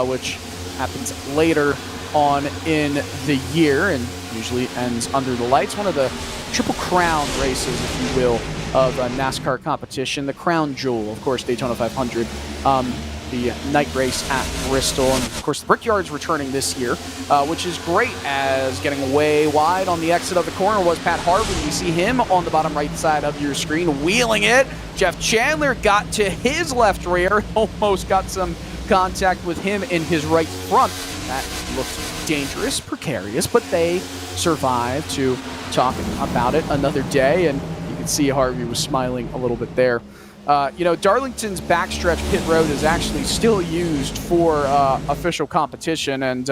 which happens later on in the year and usually ends under the lights. One of the Triple Crown races, if you will, of NASCAR competition. The crown jewel, of course, Daytona 500, the night race at Bristol. And, of course, the Brickyard's returning this year, which is great, as getting way wide on the exit of the corner was Pat Harvey. You see him on the bottom right side of your screen, wheeling it. Jeff Chandler got to his left rear, almost got some contact with him in his right front. That looked dangerous, precarious, but they survived to talk about it another day, and you can see Harvey was smiling a little bit there. You know, Darlington's backstretch pit road is actually still used for official competition, and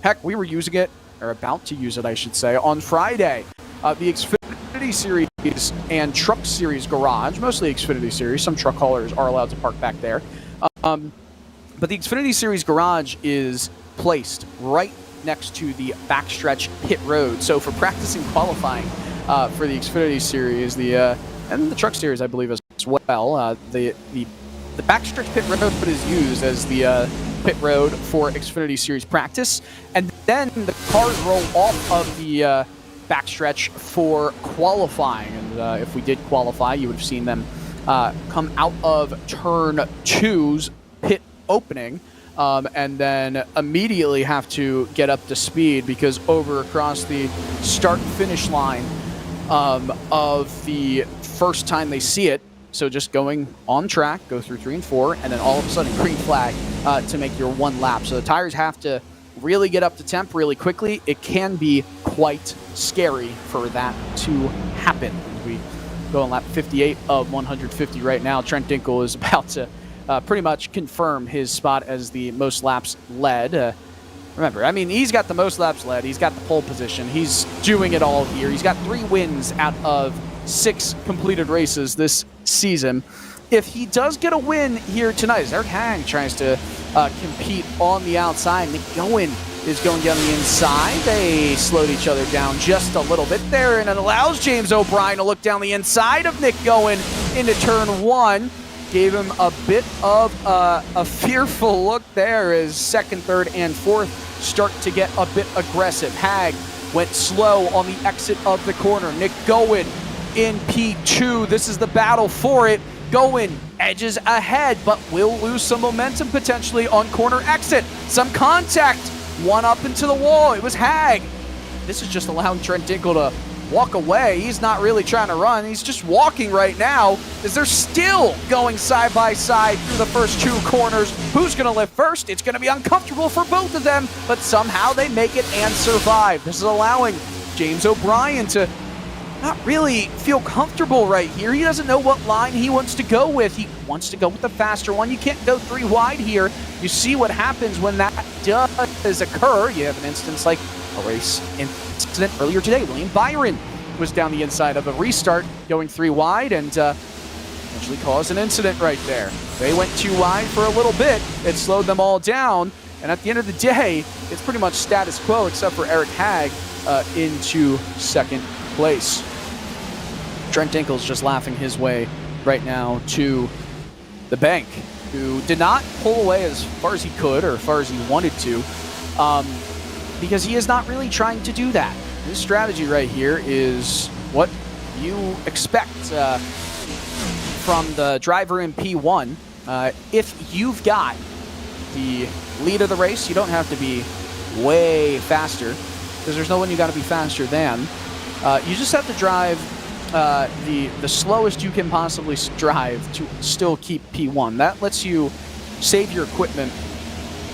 heck, we were using it, or about to use it, I should say, on Friday. The Xfinity Series and Truck Series garage, mostly Xfinity Series, some truck haulers are allowed to park back there. But the Xfinity Series garage is placed right next to the backstretch pit road. So for practicing qualifying for the Xfinity Series, and the Truck Series, I believe, as well, the backstretch pit road is used as the pit road for Xfinity Series practice, and then the cars roll off of the backstretch for qualifying. And if we did qualify, you would have seen them come out of turn 2's pit opening, and then immediately have to get up to speed, because over across the start-finish line of the first time they see it, so just going on track, go through 3 and 4, and then all of a sudden green flag to make your 1 lap. So the tires have to really get up to temp really quickly. It can be quite scary for that to happen. We go on lap 58 of 150 right now. Trent Dinkel is about to pretty much confirm his spot as the most laps led. Remember, I mean, he's got the most laps led. He's got the pole position. He's doing it all here. He's got 3 wins out of 6 completed races this season. If he does get a win here tonight, as Eric Hang tries to compete on the outside, Nick Gowen is going down the inside. They slowed each other down just a little bit there, and it allows James O'Brien to look down the inside of Nick Gowen into turn 1. Gave him a bit of a fearful look there as 2nd, 3rd, and 4th start to get a bit aggressive. Hag went slow on the exit of the corner. Nick Gowen in P2. This is the battle for it. Gowen edges ahead, but will lose some momentum potentially on corner exit. Some contact. One up into the wall. It was Hag. This is just allowing Trent Dinkel to walk away. He's not really trying to run. He's just walking right now as they're still going side by side through the first 2 corners. Who's going to lift first? It's going to be uncomfortable for both of them, but somehow they make it and survive. This is allowing James O'Brien to not really feel comfortable right here. He doesn't know what line he wants to go with. He wants to go with the faster one. You can't go 3 wide here. You see what happens when that does occur. You have an instance like a race incident earlier today. William Byron was down the inside of a restart going 3 wide and eventually caused an incident right there. They went 2 wide for a little bit. It slowed them all down. And at the end of the day, it's pretty much status quo except for Eric Hag into 2nd place. Trent Dinkel's just laughing his way right now to the bank, who did not pull away as far as he could or as far as he wanted to, because he is not really trying to do that. His strategy right here is what you expect from the driver in P1. If you've got the lead of the race, you don't have to be way faster, because there's no one you got to be faster than. You just have to drive the slowest you can possibly drive to still keep P1. That lets you save your equipment,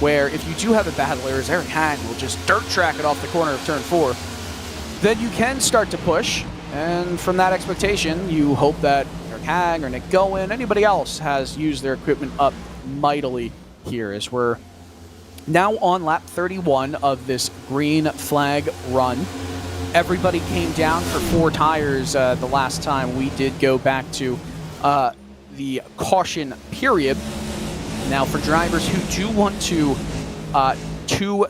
where if you do have a battler, as Eric Hag will just dirt track it off the corner of turn 4, then you can start to push. And from that expectation, you hope that Eric Hag or Nick Gowen, anybody else, has used their equipment up mightily here, as we're now on lap 31 of this green flag run. Everybody came down for 4 tires the last time we did go back to the caution period. Now, for drivers who do want to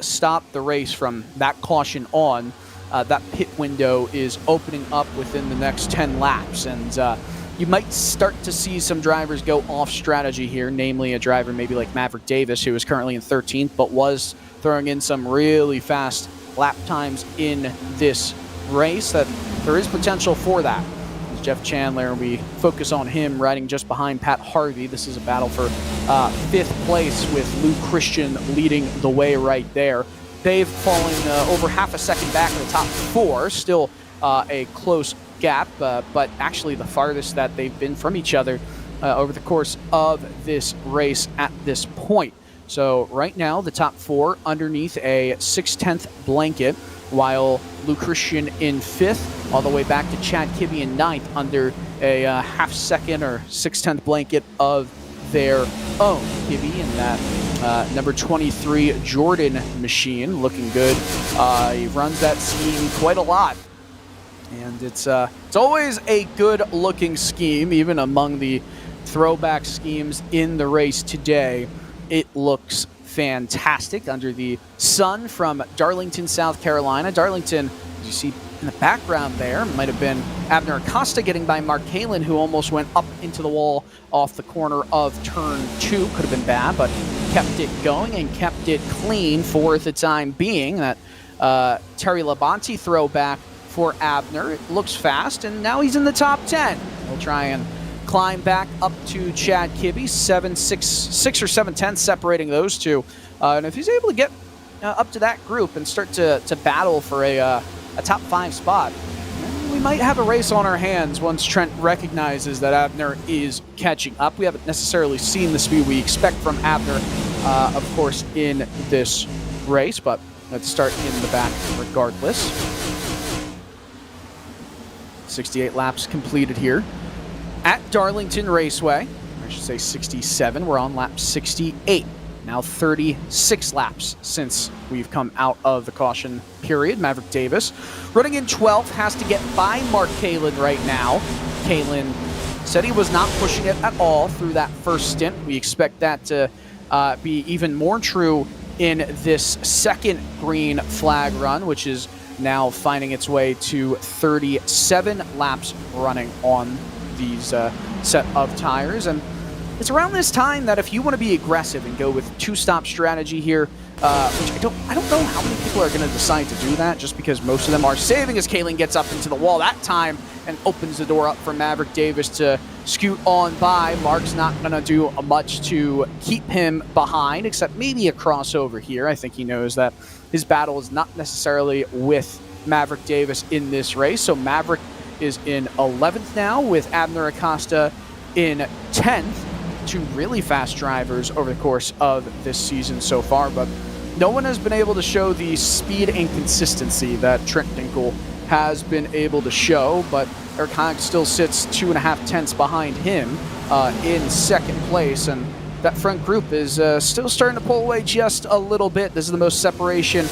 stop the race from that caution on, that pit window is opening up within the next 10 laps. And you might start to see some drivers go off strategy here, namely a driver maybe like Maverick Davis, who is currently in 13th, but was throwing in some really fast lap times in this race. That there is potential for that. Jeff Chandler, we focus on him riding just behind Pat Harvey. This is a battle for 5th place with Lou Christian leading the way right there. They've fallen over half a second back in the top 4. Still a close gap, but actually the farthest that they've been from each other over the course of this race at this point. So right now, the top 4 underneath a 6/10 blanket, while Lou Christian in 5th, all the way back to Chad Kibbe in 9th under a half-second or 6/10 blanket of their own. Kibbe in that number 23 Jordan machine, looking good. He runs that scheme quite a lot, and it's always a good-looking scheme, even among the throwback schemes in the race today. It looks fantastic under the sun from Darlington, South Carolina. Darlington, as you see in the background there, might have been Abner Acosta getting by Mark Kalin, who almost went up into the wall off the corner of turn 2. Could have been bad, but kept it going and kept it clean for the time being. That Terry Labonte throwback for Abner. It looks fast, and now he's in the top 10. We'll try and climb back up to Chad Kibbe, 6 or 7/10 separating those two. And if he's able to get up to that group and start to battle for a top 5 spot, we might have a race on our hands once Trent recognizes that Abner is catching up. We haven't necessarily seen the speed we expect from Abner of course, in this race, but let's start in the back regardless. 68 laps completed here at Darlington Raceway. I should say 67. We're on lap 68. Now 36 laps since we've come out of the caution period. Maverick Davis running in 12th, has to get by Mark Kalin right now. Kalin said he was not pushing it at all through that first stint. We expect that to be even more true in this second green flag run, which is now finding its way to 37 laps running on these set of tires. And it's around this time that if you want to be aggressive and go with two-stop strategy here, which I don't know how many people are going to decide to do that, just because most of them are saving as Kalin gets up into the wall that time and opens the door up for Maverick Davis to scoot on by. Mark's not going to do much to keep him behind, except maybe a crossover here. I think he knows that his battle is not necessarily with Maverick Davis in this race. So Maverick is in 11th now with Abner Acosta in 10th. Two really fast drivers over the course of this season so far, but no one has been able to show the speed and consistency that Trent Dinkel has been able to show, but Eric Haag still sits 2.5 tenths behind him in second place, and that front group is still starting to pull away just a little bit. This is the most separation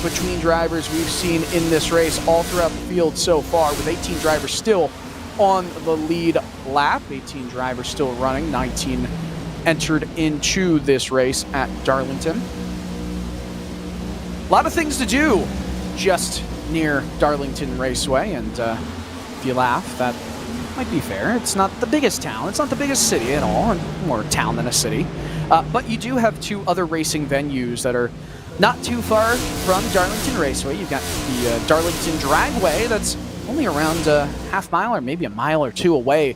between drivers we've seen in this race all throughout the field so far, with 18 drivers still on the lead lap. 18 drivers still running, 19 entered into this race at Darlington. A lot of things to do just near Darlington Raceway, and if you laugh, that might be fair. It's not the biggest town, it's not the biggest city at all, more town than a city. But you do have two other racing venues that are not too far from Darlington Raceway. You've got the Darlington Dragway, that's only around a half mile or maybe a mile or two away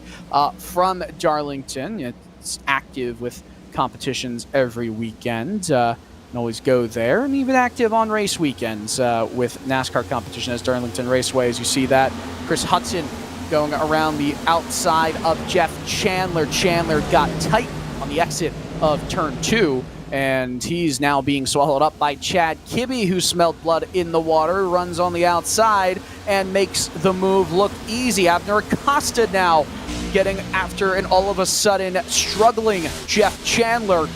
from Darlington. It's active with competitions every weekend. You can always go there, and even active on race weekends with NASCAR competition as Darlington Raceway. As you see that, Chris Hudson going around the outside of Jeff Chandler. Chandler got tight on the exit of turn 2, and he's now being swallowed up by Chad Kibbe, who smelled blood in the water, runs on the outside and makes the move look easy. Abner Acosta now getting after an all of a sudden struggling Jeff Chandler,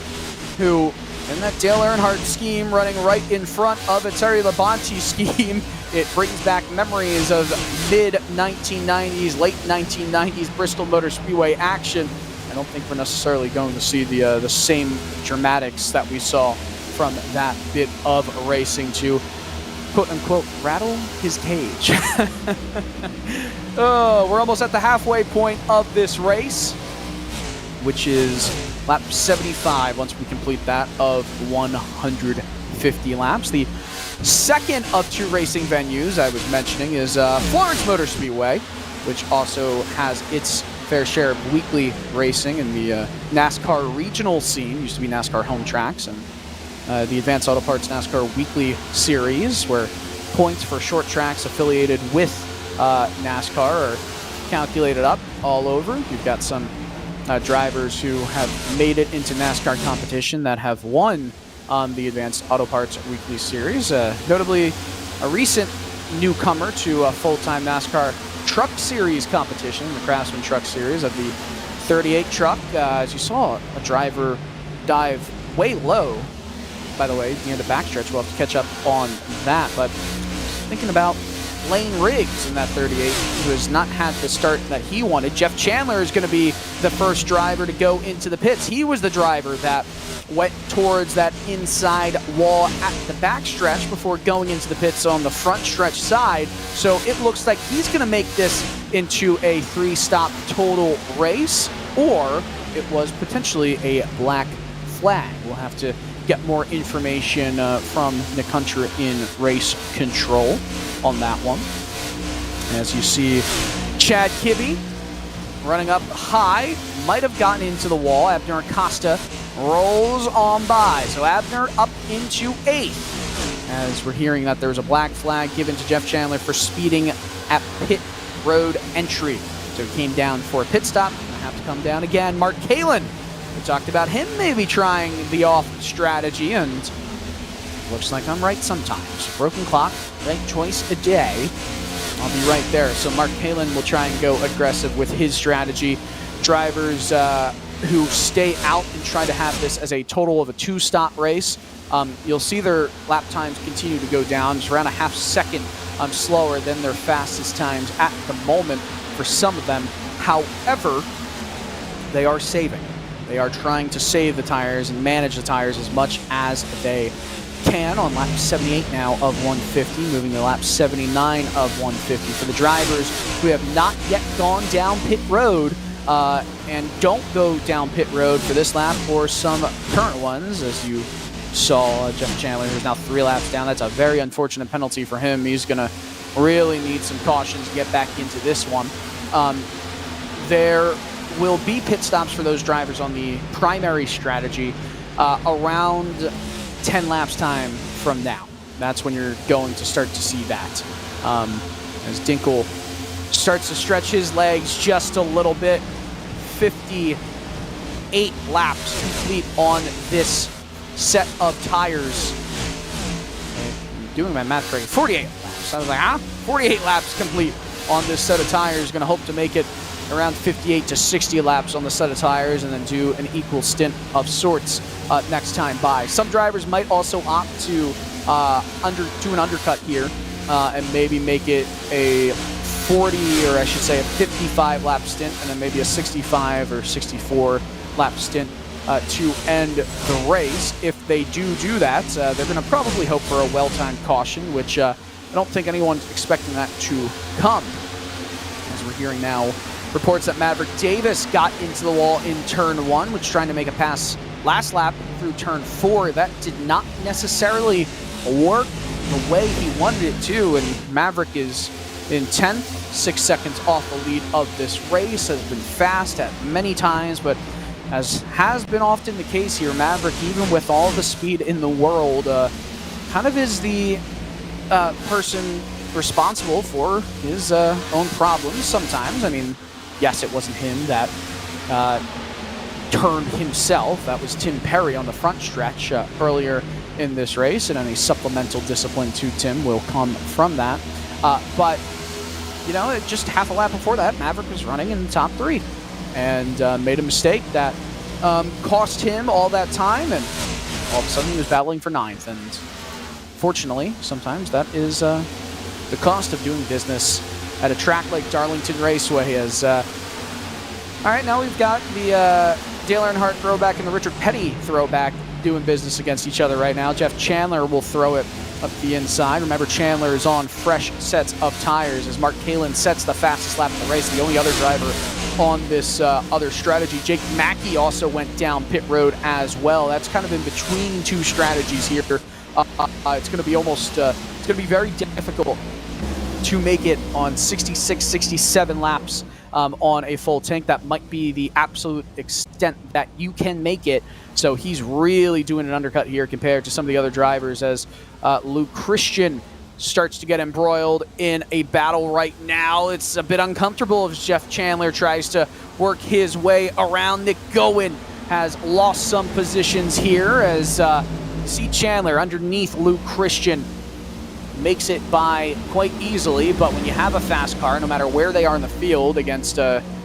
who in that Dale Earnhardt scheme running right in front of a Terry Labonte scheme. It brings back memories of mid-1990s, late 1990s Bristol Motor Speedway action. I don't think we're necessarily going to see the same dramatics that we saw from that bit of racing to quote-unquote rattle his cage. Oh, we're almost at the halfway point of this race, which is lap 75 once we complete that of 150 laps. The second of two racing venues I was mentioning is Florence Motor Speedway, which also has its fair share of weekly racing in the NASCAR regional scene. Used to be NASCAR Home Tracks, and the Advanced Auto Parts NASCAR Weekly Series, where points for short tracks affiliated with NASCAR are calculated up all over. You've got some drivers who have made it into NASCAR competition that have won on the Advanced Auto Parts Weekly Series. Notably, a recent newcomer to a full-time NASCAR Truck Series competition, the Craftsman Truck Series of the 38 truck. As you saw, a driver dive way low, by the way, near the backstretch. We'll have to catch up on that, but thinking about Lane Riggs in that 38, who has not had the start that he wanted. Jeff Chandler is going to be the first driver to go into the pits. He was the driver that went towards that inside wall at the backstretch before going into the pits on the front stretch side. So it looks like he's going to make this into a 3-stop total race, or it was potentially a black flag. We'll have to get more information from Nick Hunter in race control on that one. As you see, Chad Kibbe running up high, might have gotten into the wall. Abner Acosta rolls on by. So Abner up into 8th, as we're hearing that there was a black flag given to Jeff Chandler for speeding at pit road entry. So he came down for a pit stop. Gonna have to come down again. Mark Kalin We talked about him maybe trying the off strategy, and looks like I'm right sometimes. Broken clock, right choice a day. I'll be right there. So Mark Palin will try and go aggressive with his strategy. Drivers who stay out and try to have this as a total of a 2-stop race, you'll see their lap times continue to go down. It's around a half second slower than their fastest times at the moment for some of them. However, they are saving. They are trying to save the tires and manage the tires as much as they can on lap 78 now of 150, moving to lap 79 of 150 for the drivers who have not yet gone down pit road and don't go down pit road for this lap, or some current ones, as you saw Jeff Chandler, who's now 3 laps down. That's a very unfortunate penalty for him. He's going to really need some caution to get back into this one. There will be pit stops for those drivers on the primary strategy around 10 laps time from now. That's when you're going to start to see that. As Dinkel starts to stretch his legs just a little bit. 58 laps complete on this set of tires. I'm doing my math correctly. 48 laps. I was like, 48 laps complete on this set of tires. Going to hope to make it around 58 to 60 laps on the set of tires, and then do an equal stint of sorts next time by. Some drivers might also opt to do an undercut here and maybe make it a 40, or I should say a 55 lap stint, and then maybe a 65 or 64 lap stint to end the race. If they do that, they're going to probably hope for a well-timed caution, which I don't think anyone's expecting that to come. As we're hearing now, reports that Maverick Davis got into the wall in turn 1, which trying to make a pass last lap through turn 4. That did not necessarily work the way he wanted it to, and Maverick is in 10th, 6 seconds off the lead of this race. Has been fast at many times, but as has been often the case here, Maverick, even with all the speed in the world, kind of is the person responsible for his own problems sometimes. I mean, yes, it wasn't him that turned himself. That was Tim Perry on the front stretch earlier in this race, and any supplemental discipline to Tim will come from that. But, you know, just half a lap before that, Maverick was running in the top 3 and made a mistake that cost him all that time, and all of a sudden he was battling for 9th. And fortunately, sometimes that is the cost of doing business at a track like Darlington Raceway. As all right, now we've got the Dale Earnhardt throwback and the Richard Petty throwback doing business against each other right now. Jeff Chandler will throw it up the inside. Remember, Chandler is on fresh sets of tires as Mark Kalin sets the fastest lap of the race, the only other driver on this other strategy. Jake Mackey also went down pit road as well. That's kind of in between 2 strategies here. It's going to be almost, it's going to be very difficult to make it on 66, 67 laps on a full tank. That might be the absolute extent that you can make it. So he's really doing an undercut here compared to some of the other drivers, as Luke Christian starts to get embroiled in a battle right now. It's a bit uncomfortable as Jeff Chandler tries to work his way around. Nick Gowen has lost some positions here as see Chandler underneath Luke Christian. Makes it by quite easily, but when you have a fast car, no matter where they are in the field against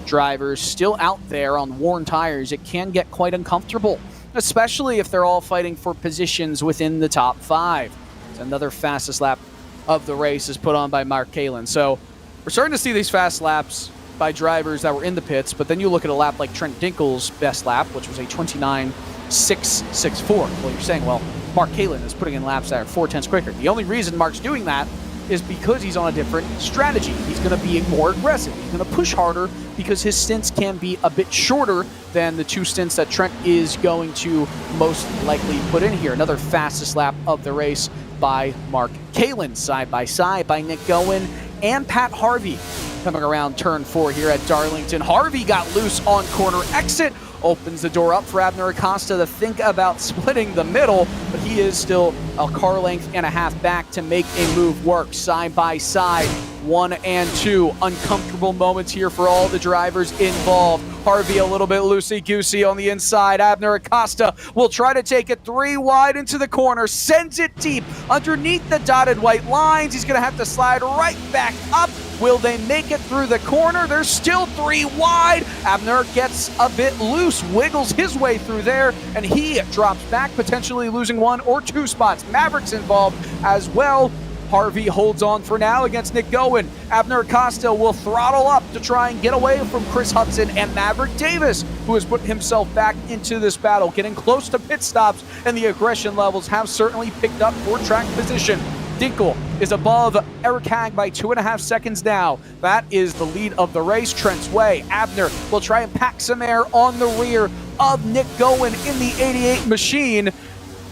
drivers still out there on worn tires, it can get quite uncomfortable, especially if they're all fighting for positions within the top 5. It's another fastest lap of the race is put on by Mark Kalin. So we're starting to see these fast laps by drivers that were in the pits, but then you look at a lap like Trent Dinkel's best lap, which was a 29.664. Well, you're saying, well, Mark Kalin is putting in laps that are 4/10 quicker. The only reason Mark's doing that is because he's on a different strategy. He's going to be more aggressive. He's going to push harder because his stints can be a bit shorter than the 2 stints that Trent is going to most likely put in here. Another fastest lap of the race by Mark Kalin, side by side by Nick Gowen and Pat Harvey. Coming around turn 4 here at Darlington. Harvey got loose on corner exit. Opens the door up for Abner Acosta to think about splitting the middle, but he is still a car length and a half back to make a move work. Side by side, 1 and 2. Uncomfortable moments here for all the drivers involved. Harvey a little bit loosey-goosey on the inside. Abner Acosta will try to take it 3 wide into the corner, sends it deep underneath the dotted white lines. He's going to have to slide right back up. Will they make it through the corner? There's still 3 wide. Abner gets a bit loose, wiggles his way through there, and he drops back, potentially losing 1 or 2 spots. Maverick's involved as well. Harvey holds on for now against Nick Gowen. Abner Acosta will throttle up to try and get away from Chris Hudson and Maverick Davis, who has put himself back into this battle, getting close to pit stops, and the aggression levels have certainly picked up for track position. Dinkel is above Eric Hag by 2.5 seconds now. That is the lead of the race. Trent's Way. Abner will try and pack some air on the rear of Nick Gowen in the 88 machine,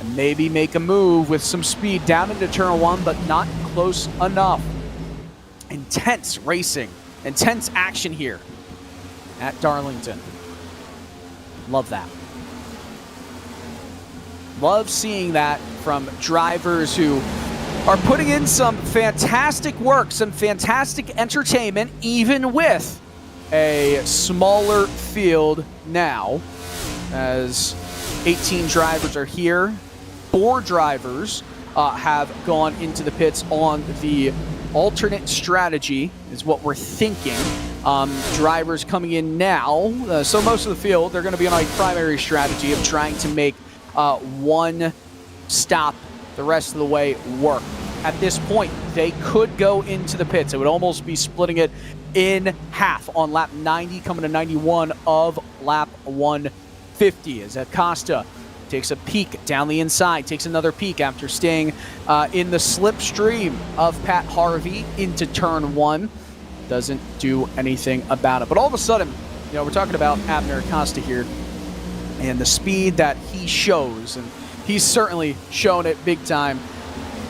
and maybe make a move with some speed down into turn 1, but not close enough. Intense racing, intense action here at Darlington. Love that. Love seeing that from drivers who are putting in some fantastic work, some fantastic entertainment, even with a smaller field now, as 18 drivers are here. 4 drivers have gone into the pits on the alternate strategy, is what we're thinking. Drivers coming in now, so most of the field, they're going to be on a primary strategy of trying to make 1 stop the rest of the way work. At this point, they could go into the pits. It would almost be splitting it in half on lap 90, coming to 91 of lap 150, as Acosta takes a peek down the inside, takes another peek after staying in the slipstream of Pat Harvey into turn 1. Doesn't do anything about it. But all of a sudden, we're talking about Abner Acosta here and the speed that he shows, and he's certainly shown it big time.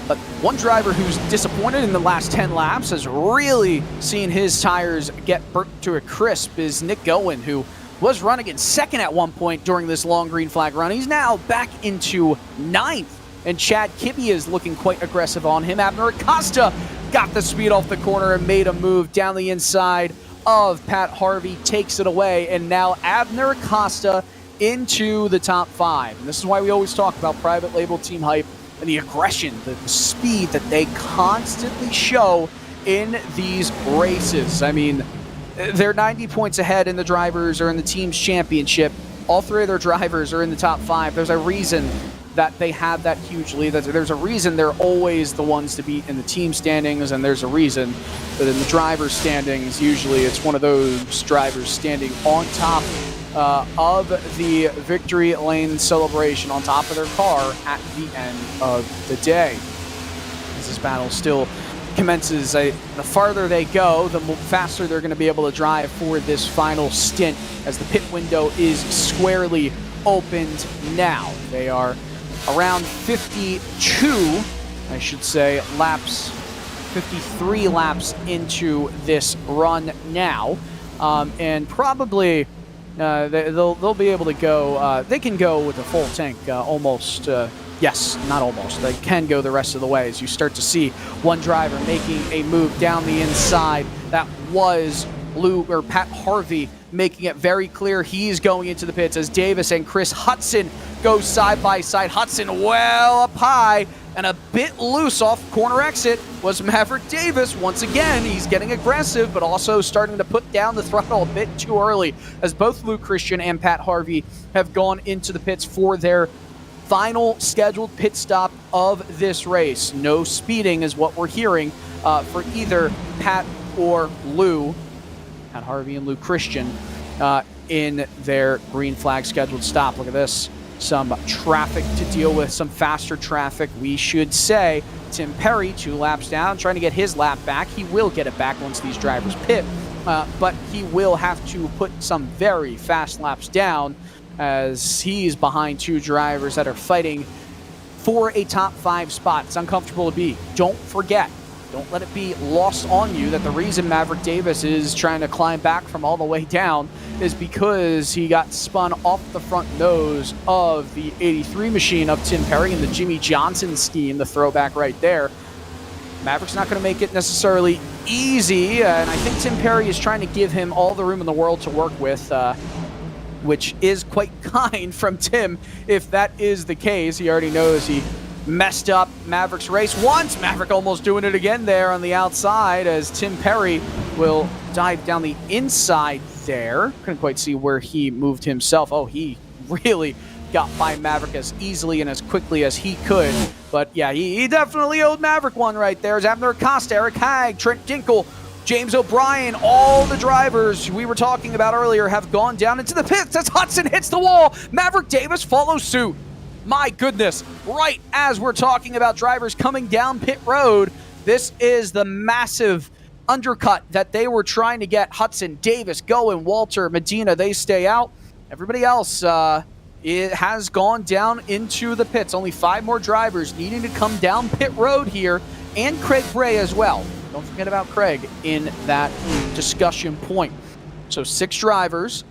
But one driver who's disappointed in the last 10 laps, has really seen his tires get burnt to a crisp, is Nick Gowen, who was running in second at one point during this long green flag run. He's now back into 9th, and Chad Kibbe is looking quite aggressive on him. Abner Acosta got the speed off the corner and made a move down the inside of Pat Harvey, takes it away, and now Abner Acosta into the top 5. And this is why we always talk about private label team hype and the aggression, the speed that they constantly show in these races. I mean, they're 90 points ahead, and the drivers are in the team's championship. All 3 of their drivers are in the top 5. There's a reason that they have that huge lead. There's a reason they're always the ones to beat in the team standings, and there's a reason that in the driver's standings, usually it's one of those drivers standing on top of the victory lane celebration, on top of their car at the end of the day. As this battle still commences, the farther they go, the faster they're going to be able to drive for this final stint, as the pit window is squarely opened now. They are around 52, I should say, laps, 53 laps into this run now, and probably they'll be able to go, they can go with a full tank almost, yes, not almost. They can go the rest of the way, as you start to see one driver making a move down the inside. That was Pat Harvey, making it very clear he's going into the pits, as Davis and Chris Hudson go side by side. Hudson well up high and a bit loose off corner exit was Maverick Davis. Once again, he's getting aggressive, but also starting to put down the throttle a bit too early, as both Luke Christian and Pat Harvey have gone into the pits for their final scheduled pit stop of this race. No speeding is what we're hearing for either Pat or Lou, Pat Harvey and Lou Christian, in their green flag scheduled stop. Look at this. Some traffic to deal with, some faster traffic, we should say. Tim Perry, 2 laps down, trying to get his lap back. He will get it back once these drivers pit, but he will have to put some very fast laps down, as he's behind 2 drivers that are fighting for a top 5 spot. It's uncomfortable to be. Don't forget, don't let it be lost on you that the reason Maverick Davis is trying to climb back from all the way down is because he got spun off the front nose of the 83 machine of Tim Perry in the Jimmy Johnson scheme, the throwback right there. Maverick's not going to make it necessarily easy, and I think Tim Perry is trying to give him all the room in the world to work with. which is quite kind from Tim if that is the case. He already knows he messed up Maverick's race once. Maverick almost doing it again there on the outside as Tim Perry will dive down the inside there. Couldn't quite see where he moved himself. Oh, he really got by Maverick as easily and as quickly as he could. But yeah, he definitely owed Maverick one right there. As Abner Acosta, Eric Hagg, Trent Dinkle, James O'Brien, all the drivers we were talking about earlier have gone down into the pits as Hudson hits the wall. Maverick Davis follows suit. My goodness, right as we're talking about drivers coming down pit road, this is the massive undercut that they were trying to get. Hudson, Davis, Goen, Walter, Medina, they stay out. Everybody else it has gone down into the pits. Only 5 more drivers needing to come down pit road here, and Craig Bray as well. Don't forget about Craig in that discussion point. So 6 drivers,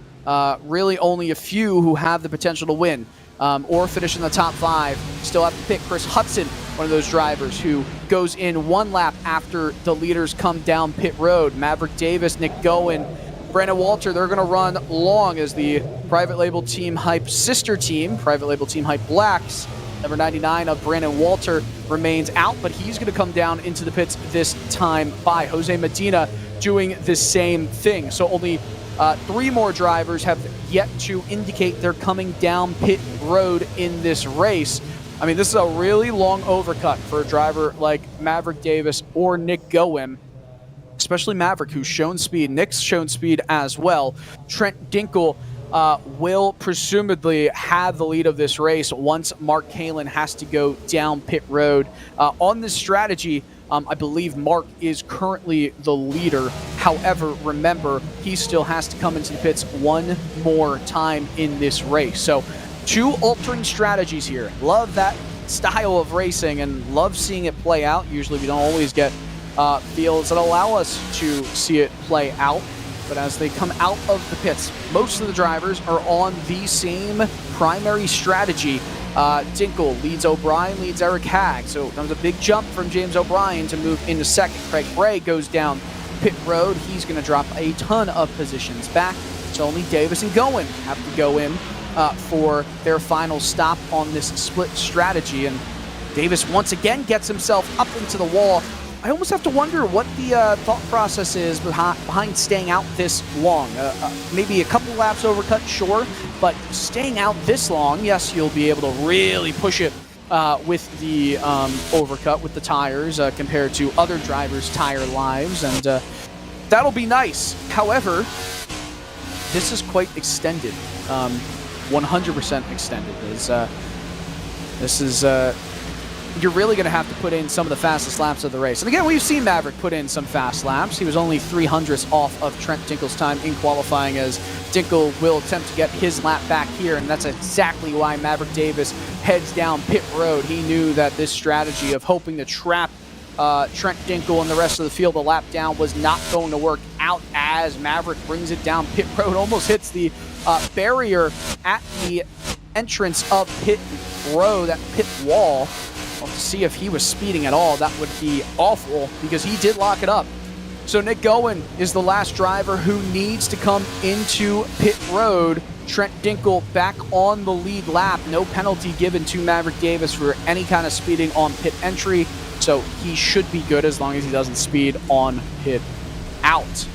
really only a few who have the potential to win or finish in the top 5. Still have to pick Chris Hudson, one of those drivers who goes in 1 lap after the leaders come down pit road. Maverick Davis, Nick Goen, Brandon Walter, they're going to run long as the Private Label Team Hype sister team, Private Label Team Hype Blacks, number 99 of Brandon Walter remains out, but he's going to come down into the pits this time by Jose Medina doing the same thing. So only 3 more drivers have yet to indicate they're coming down pit road in this race. I mean, this is a really long overcut for a driver like Maverick Davis or Nick Goen, especially Maverick, who's shown speed. Nick's shown speed as well. Trent Dinkle will presumably have the lead of this race once Mark Kalin has to go down pit road. On this strategy, I believe Mark is currently the leader. However, remember, he still has to come into the pits 1 more time in this race. So 2 altering strategies here. Love that style of racing and love seeing it play out. Usually we don't always get fields that allow us to see it play out. But as they come out of the pits, most of the drivers are on the same primary strategy. Dinkle leads O'Brien, leads Eric Hagg. So that was a big jump from James O'Brien to move into second. Craig Bray goes down pit road. He's going to drop a ton of positions back. So only Davis and Goen have to go in for their final stop on this split strategy. And Davis once again gets himself up into the wall. I almost have to wonder what the thought process is behind staying out this long. Maybe a couple laps overcut, sure, but staying out this long, yes, you'll be able to really push it with the overcut with the tires compared to other drivers' tire lives, and that'll be nice. However, this is quite extended, 100% extended. This is you're really going to have to put in some of the fastest laps of the race. And again, we've seen Maverick put in some fast laps. He was only 300ths off of Trent Dinkle's time in qualifying, as Dinkle will attempt to get his lap back here, and that's exactly why Maverick Davis heads down pit road. He knew that this strategy of hoping to trap Trent Dinkle and the rest of the field a lap down was not going to work out, as Maverick brings it down pit road, almost hits the barrier at the entrance of pit road, that pit wall. Well, to see if he was speeding at all, that would be awful, because he did lock it up. So Nick Goen is the last driver who needs to come into pit road. Trent Dinkle back on the lead lap. No penalty given to Maverick Davis for any kind of speeding on pit entry, so he should be good as long as he doesn't speed on pit out.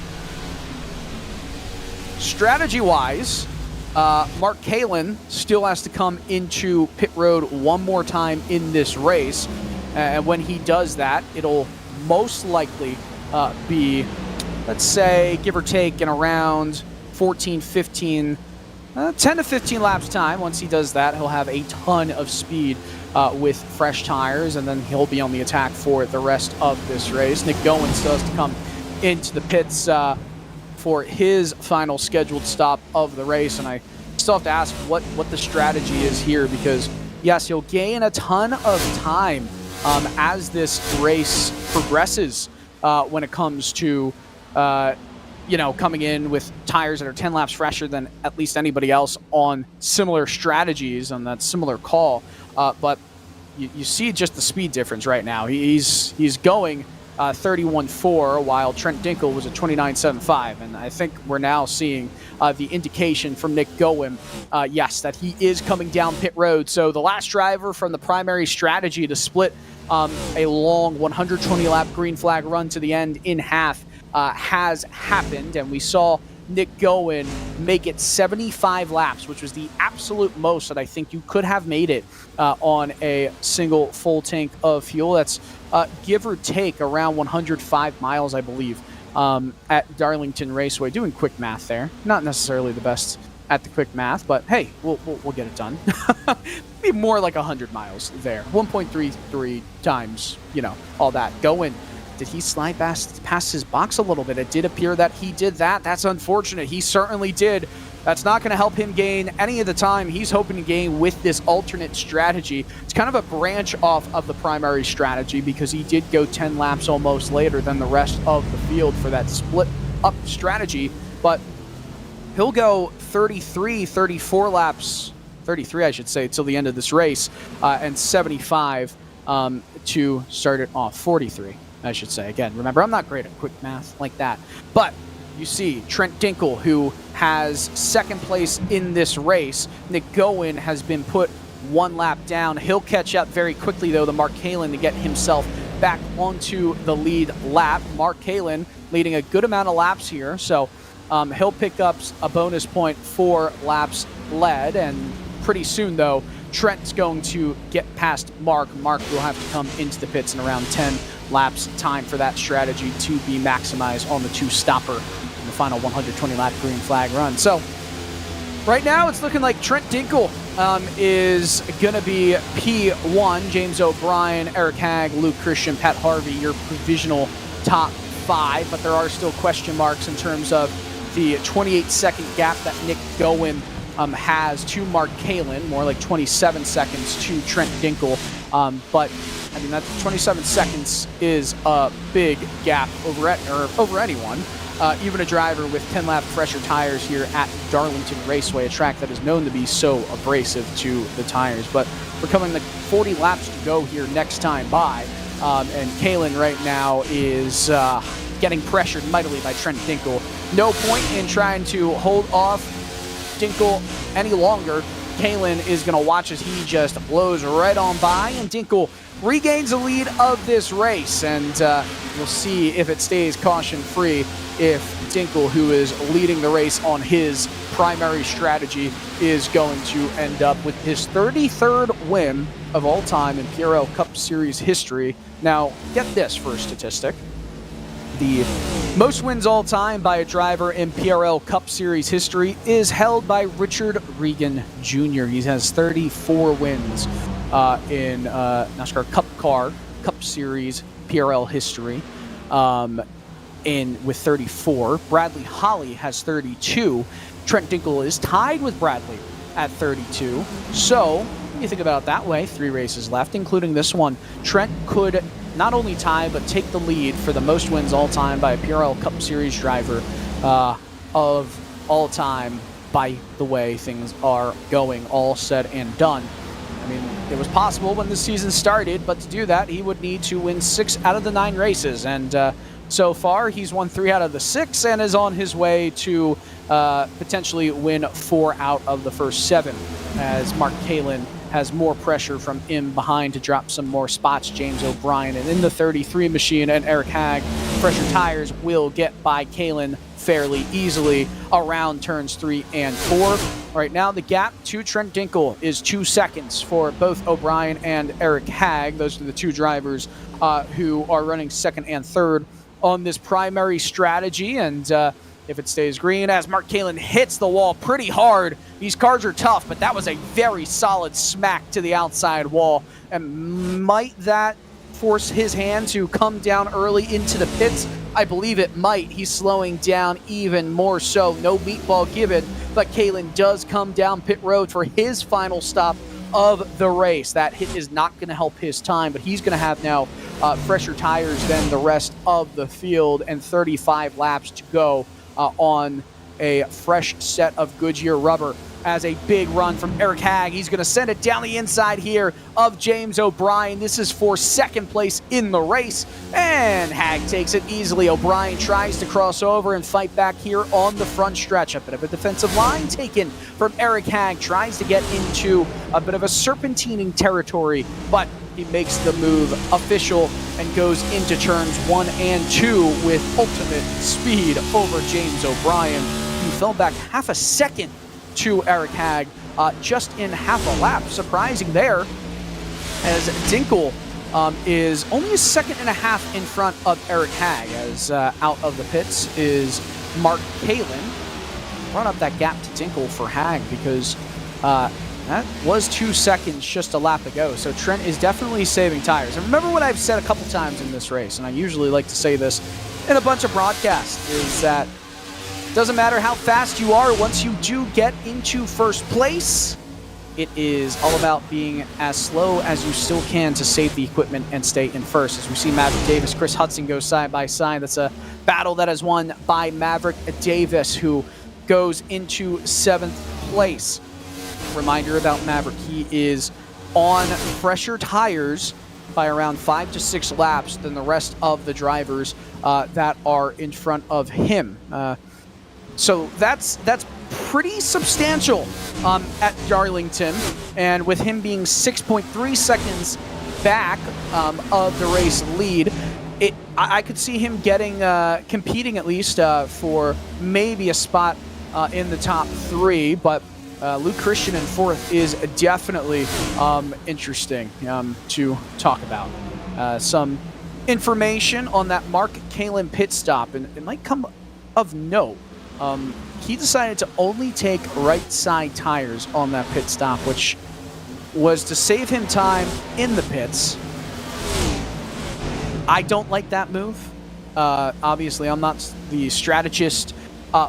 Strategy-wise, Mark Kalin still has to come into pit road 1 more time in this race. And when he does that, it'll most likely be, let's say, give or take, in around 14, 15, 10 to 15 laps time. Once he does that, he'll have a ton of speed with fresh tires, and then he'll be on the attack for the rest of this race. Nick Goen still has to come into the pits for his final scheduled stop of the race, and I still have to ask what the strategy is here, because yes, you'll gain a ton of time as this race progresses when it comes to coming in with tires that are 10 laps fresher than at least anybody else on similar strategies on that similar call, but you see just the speed difference right now. He's going 31.4, while Trent Dinkel was at 29.75. And I think we're now seeing the indication from Nick Gowen, yes, that he is coming down pit road. So the last driver from the primary strategy to split a long 120-lap green flag run to the end in half has happened, and we saw Nick Gowen make it 75 laps, which was the absolute most that I think you could have made it on a single full tank of fuel. That's give or take around 105 miles, I believe, at Darlington Raceway. Doing quick math there. Not necessarily the best at the quick math, but hey, we'll get it done. Be more like 100 miles there. 1.33 times, all that. Gowen, did he slide past his box a little bit? It did appear that he did that. That's unfortunate. He certainly did. That's not going to help him gain any of the time he's hoping to gain with this alternate strategy. It's kind of a branch off of the primary strategy because he did go 10 laps almost later than the rest of the field for that split up strategy. But he'll go 34 laps, 33 I should say, till the end of this race, and 75 to start it off. 43. I should say. Again, remember, I'm not great at quick math like that. But you see Trent Dinkel, who has second place in this race. Nick Gowen has been put one lap down. He'll catch up very quickly, though, to Mark Kalin to get himself back onto the lead lap. Mark Kalin leading a good amount of laps here. So he'll pick up a bonus point for laps led. And pretty soon, though, Trent's going to get past Mark. Mark will have to come into the pits in around 10 laps time for that strategy to be maximized on the two-stopper in the final 120-lap green flag run. So right now it's looking like Trent Dinkel is going to be P1. James O'Brien, Eric Hagg, Luke Christian, Pat Harvey, your provisional top 5. But there are still question marks in terms of the 28-second gap that Nick Gowen has to Mark Kalin, more like 27 seconds to Trent Dinkel. But I mean, that 27 seconds is a big gap over anyone. Even a driver with 10-lap fresher tires here at Darlington Raceway, a track that is known to be so abrasive to the tires. But we're coming to 40 laps to go here next time by. And Kalin right now is getting pressured mightily by Trent Dinkel. No point in trying to hold off Dinkel any longer. Kalin is going to watch as he just blows right on by, and Dinkel regains the lead of this race. And we'll see if it stays caution-free if Dinkel, who is leading the race on his primary strategy, is going to end up with his 33rd win of all time in PRL Cup Series history. Now, get this for a statistic. The most wins all time by a driver in PRL Cup Series history is held by Richard Regan Jr. He has 34 wins in NASCAR Cup Series PRL history, with 34. Bradley Holly has 32. Trent Dinkel is tied with Bradley at 32. So, when you think about it that way, 3 races left, including this one, Trent could not only tie, but take the lead for the most wins all time by a PRL Cup Series driver of all time by the way things are going, all said and done. I mean, it was possible when the season started, but to do that, he would need to win 6 out of the 9 races. And so far, he's won 3 out of the 6 and is on his way to potentially win 4 out of the first 7, as Mark Kalin has more pressure from in behind to drop some more spots. James O'Brien and in the 33 machine and Eric Hagg, fresher tires will get by Kalin fairly easily around turns 3 and 4. Right now, the gap to Trent Dinkel is 2 seconds for both O'Brien and Eric Hagg. Those are the 2 drivers who are running 2nd and 3rd on this primary strategy. And if it stays green, as Mark Kalin hits the wall pretty hard. These cars are tough, but that was a very solid smack to the outside wall. And might that force his hand to come down early into the pits? I believe it might. He's slowing down even more so. No meatball given, but Kalin does come down pit road for his final stop of the race. That hit is not going to help his time, but he's going to have now fresher tires than the rest of the field and 35 laps to go on a fresh set of Goodyear rubber as a big run from Eric Hagg. He's going to send it down the inside here of James O'Brien. This is for second place in the race, and Hagg takes it easily. O'Brien tries to cross over and fight back here on the front stretch. A bit of a defensive line taken from Eric Hagg. Tries to get into a bit of a serpentining territory, but he makes the move official and goes into turns 1 and 2 with ultimate speed over James O'Brien, who fell back half a second to Eric Hagg just in half a lap. Surprising there, as Dinkel is only a second and a half in front of Eric Hagg, as out of the pits is Mark Kalin. Brought up that gap to Dinkel for Hagg because that was 2 seconds just a lap ago, so Trent is definitely saving tires. And remember what I've said a couple times in this race, and I usually like to say this in a bunch of broadcasts, is that it doesn't matter how fast you are, once you do get into first place, it is all about being as slow as you still can to save the equipment and stay in first. As we see Maverick Davis, Chris Hudson go side by side. That's a battle that is won by Maverick Davis, who goes into 7th place. Reminder about Maverick, he is on fresher tires by around 5 to 6 laps than the rest of the drivers that are in front of him. So that's pretty substantial at Darlington, and with him being 6.3 seconds back of the race lead, I could see him getting competing at least for maybe a spot in the top 3, but Luke Christian in 4th is definitely interesting to talk about. Some information on that Mark Kalin pit stop, and it might come of note. He decided to only take right side tires on that pit stop, which was to save him time in the pits. I don't like that move. Obviously, I'm not the strategist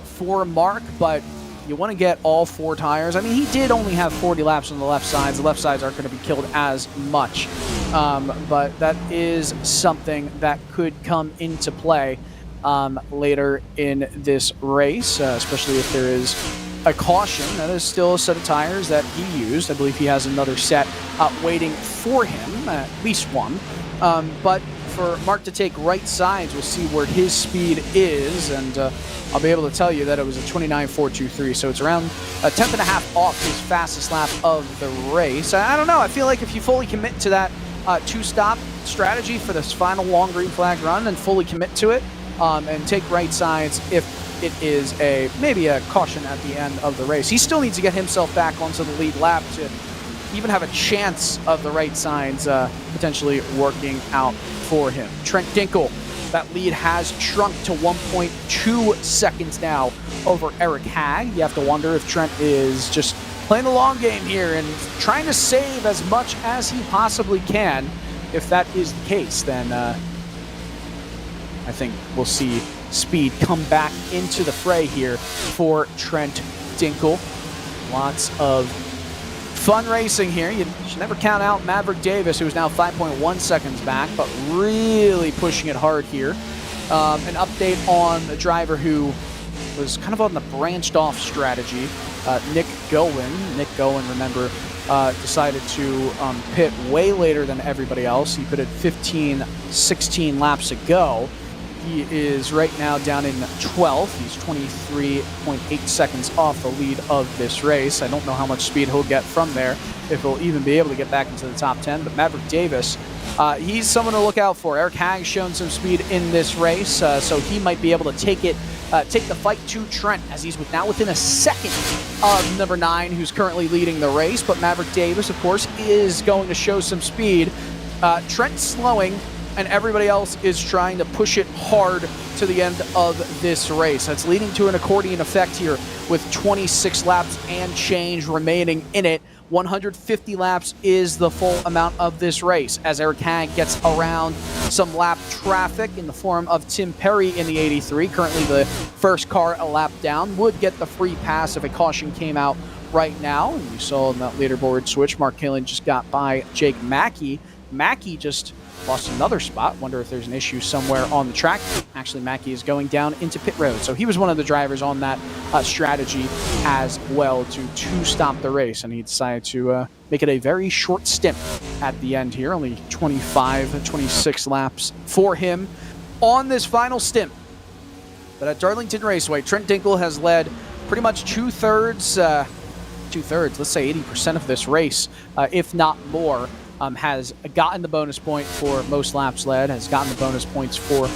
for Mark, but you want to get all 4 tires. I mean, he did only have 40 laps on the left sides. The left sides aren't going to be killed as much, but that is something that could come into play later in this race, especially if there is a caution. That is still a set of tires that he used. I believe he has another set waiting for him, at least one. But for Mark to take right sides, we'll see where his speed is, and I'll be able to tell you that it was a 29.423, so it's around a 10th and a half off his fastest lap of the race. I don't know, I feel like if you fully commit to that 2-stop strategy for this final long green flag run, and fully commit to it, and take right sides if it is maybe a caution at the end of the race. He still needs to get himself back onto the lead lap to even have a chance of the right sides potentially working out for him. Trent Dinkel, that lead has shrunk to 1.2 seconds now over Eric Hagg. You have to wonder if Trent is just playing the long game here and trying to save as much as he possibly can. If that is the case, then I think we'll see speed come back into the fray here for Trent Dinkel. Lots of fun racing here. You should never count out Maverick Davis, who is now 5.1 seconds back, but really pushing it hard here. An update on the driver who was kind of on the branched off strategy, Nick Gowen. Nick Gowen, remember, decided to pit way later than everybody else. He pitted 16 laps ago. He is right now down in 12th. He's 23.8 seconds off the lead of this race. I don't know how much speed he'll get from there, if he'll even be able to get back into the top 10. But Maverick Davis, he's someone to look out for. Eric Hagg's shown some speed in this race, so he might be able to take the fight to Trent, as he's now within a second of number 9, who's currently leading the race. But Maverick Davis, of course, is going to show some speed. Trent slowing, and everybody else is trying to push it hard to the end of this race. That's leading to an accordion effect here with 26 laps and change remaining in it. 150 laps is the full amount of this race, as Eric Hagg gets around some lap traffic in the form of Tim Perry in the 83. Currently the first car a lap down, would get the free pass if a caution came out right now. And you saw in that leaderboard switch, Mark Kalin just got by Jake Mackey. Mackey just lost another spot. Wonder if there's an issue somewhere on the track. Actually, Mackie is going down into pit road. So he was one of the drivers on that strategy as well to stop the race. And he decided to make it a very short stint at the end here. Only 25, 26 laps for him on this final stint. But at Darlington Raceway, Trent Dinkle has led pretty much two-thirds, let's say 80% of this race, if not more. Has gotten the bonus point for most laps led, has gotten the bonus points for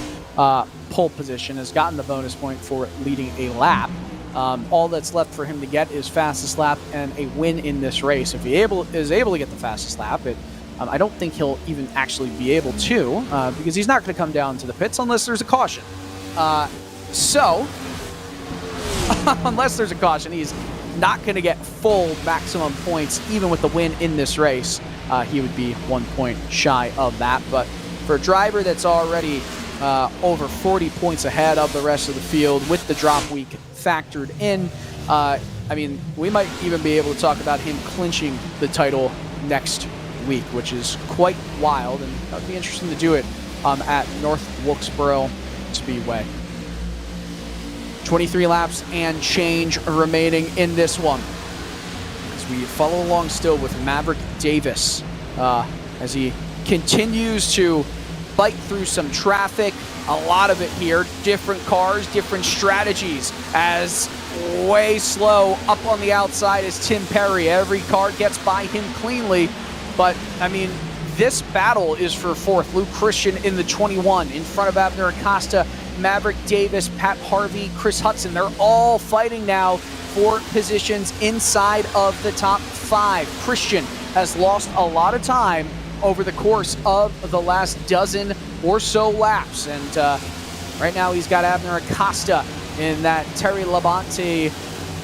pole position, has gotten the bonus point for leading a lap. All that's left for him to get is fastest lap and a win in this race. If he is able to get the fastest lap, I don't think he'll even actually be able to, because he's not going to come down to the pits unless there's a caution. Unless there's a caution, he's not going to get full maximum points even with the win in this race. He would be 1 point shy of that. But for a driver that's already over 40 points ahead of the rest of the field with the drop week factored in, I mean, we might even be able to talk about him clinching the title next week, which is quite wild, and that would be interesting to do it at North Wilkesboro Speedway. 23 laps and change remaining in this one. We follow along still with Maverick Davis as he continues to fight through some traffic. A lot of it here, different cars, different strategies, as way slow up on the outside is Tim Perry. Every car gets by him cleanly, but I mean, this battle is for fourth. Luke Christian in the 21 in front of Abner Acosta, Maverick Davis, Pat Harvey, Chris Hudson. They're all fighting now for positions inside of the top 5. Christian has lost a lot of time over the course of the last dozen or so laps. And right now he's got Abner Acosta in that Terry Labonte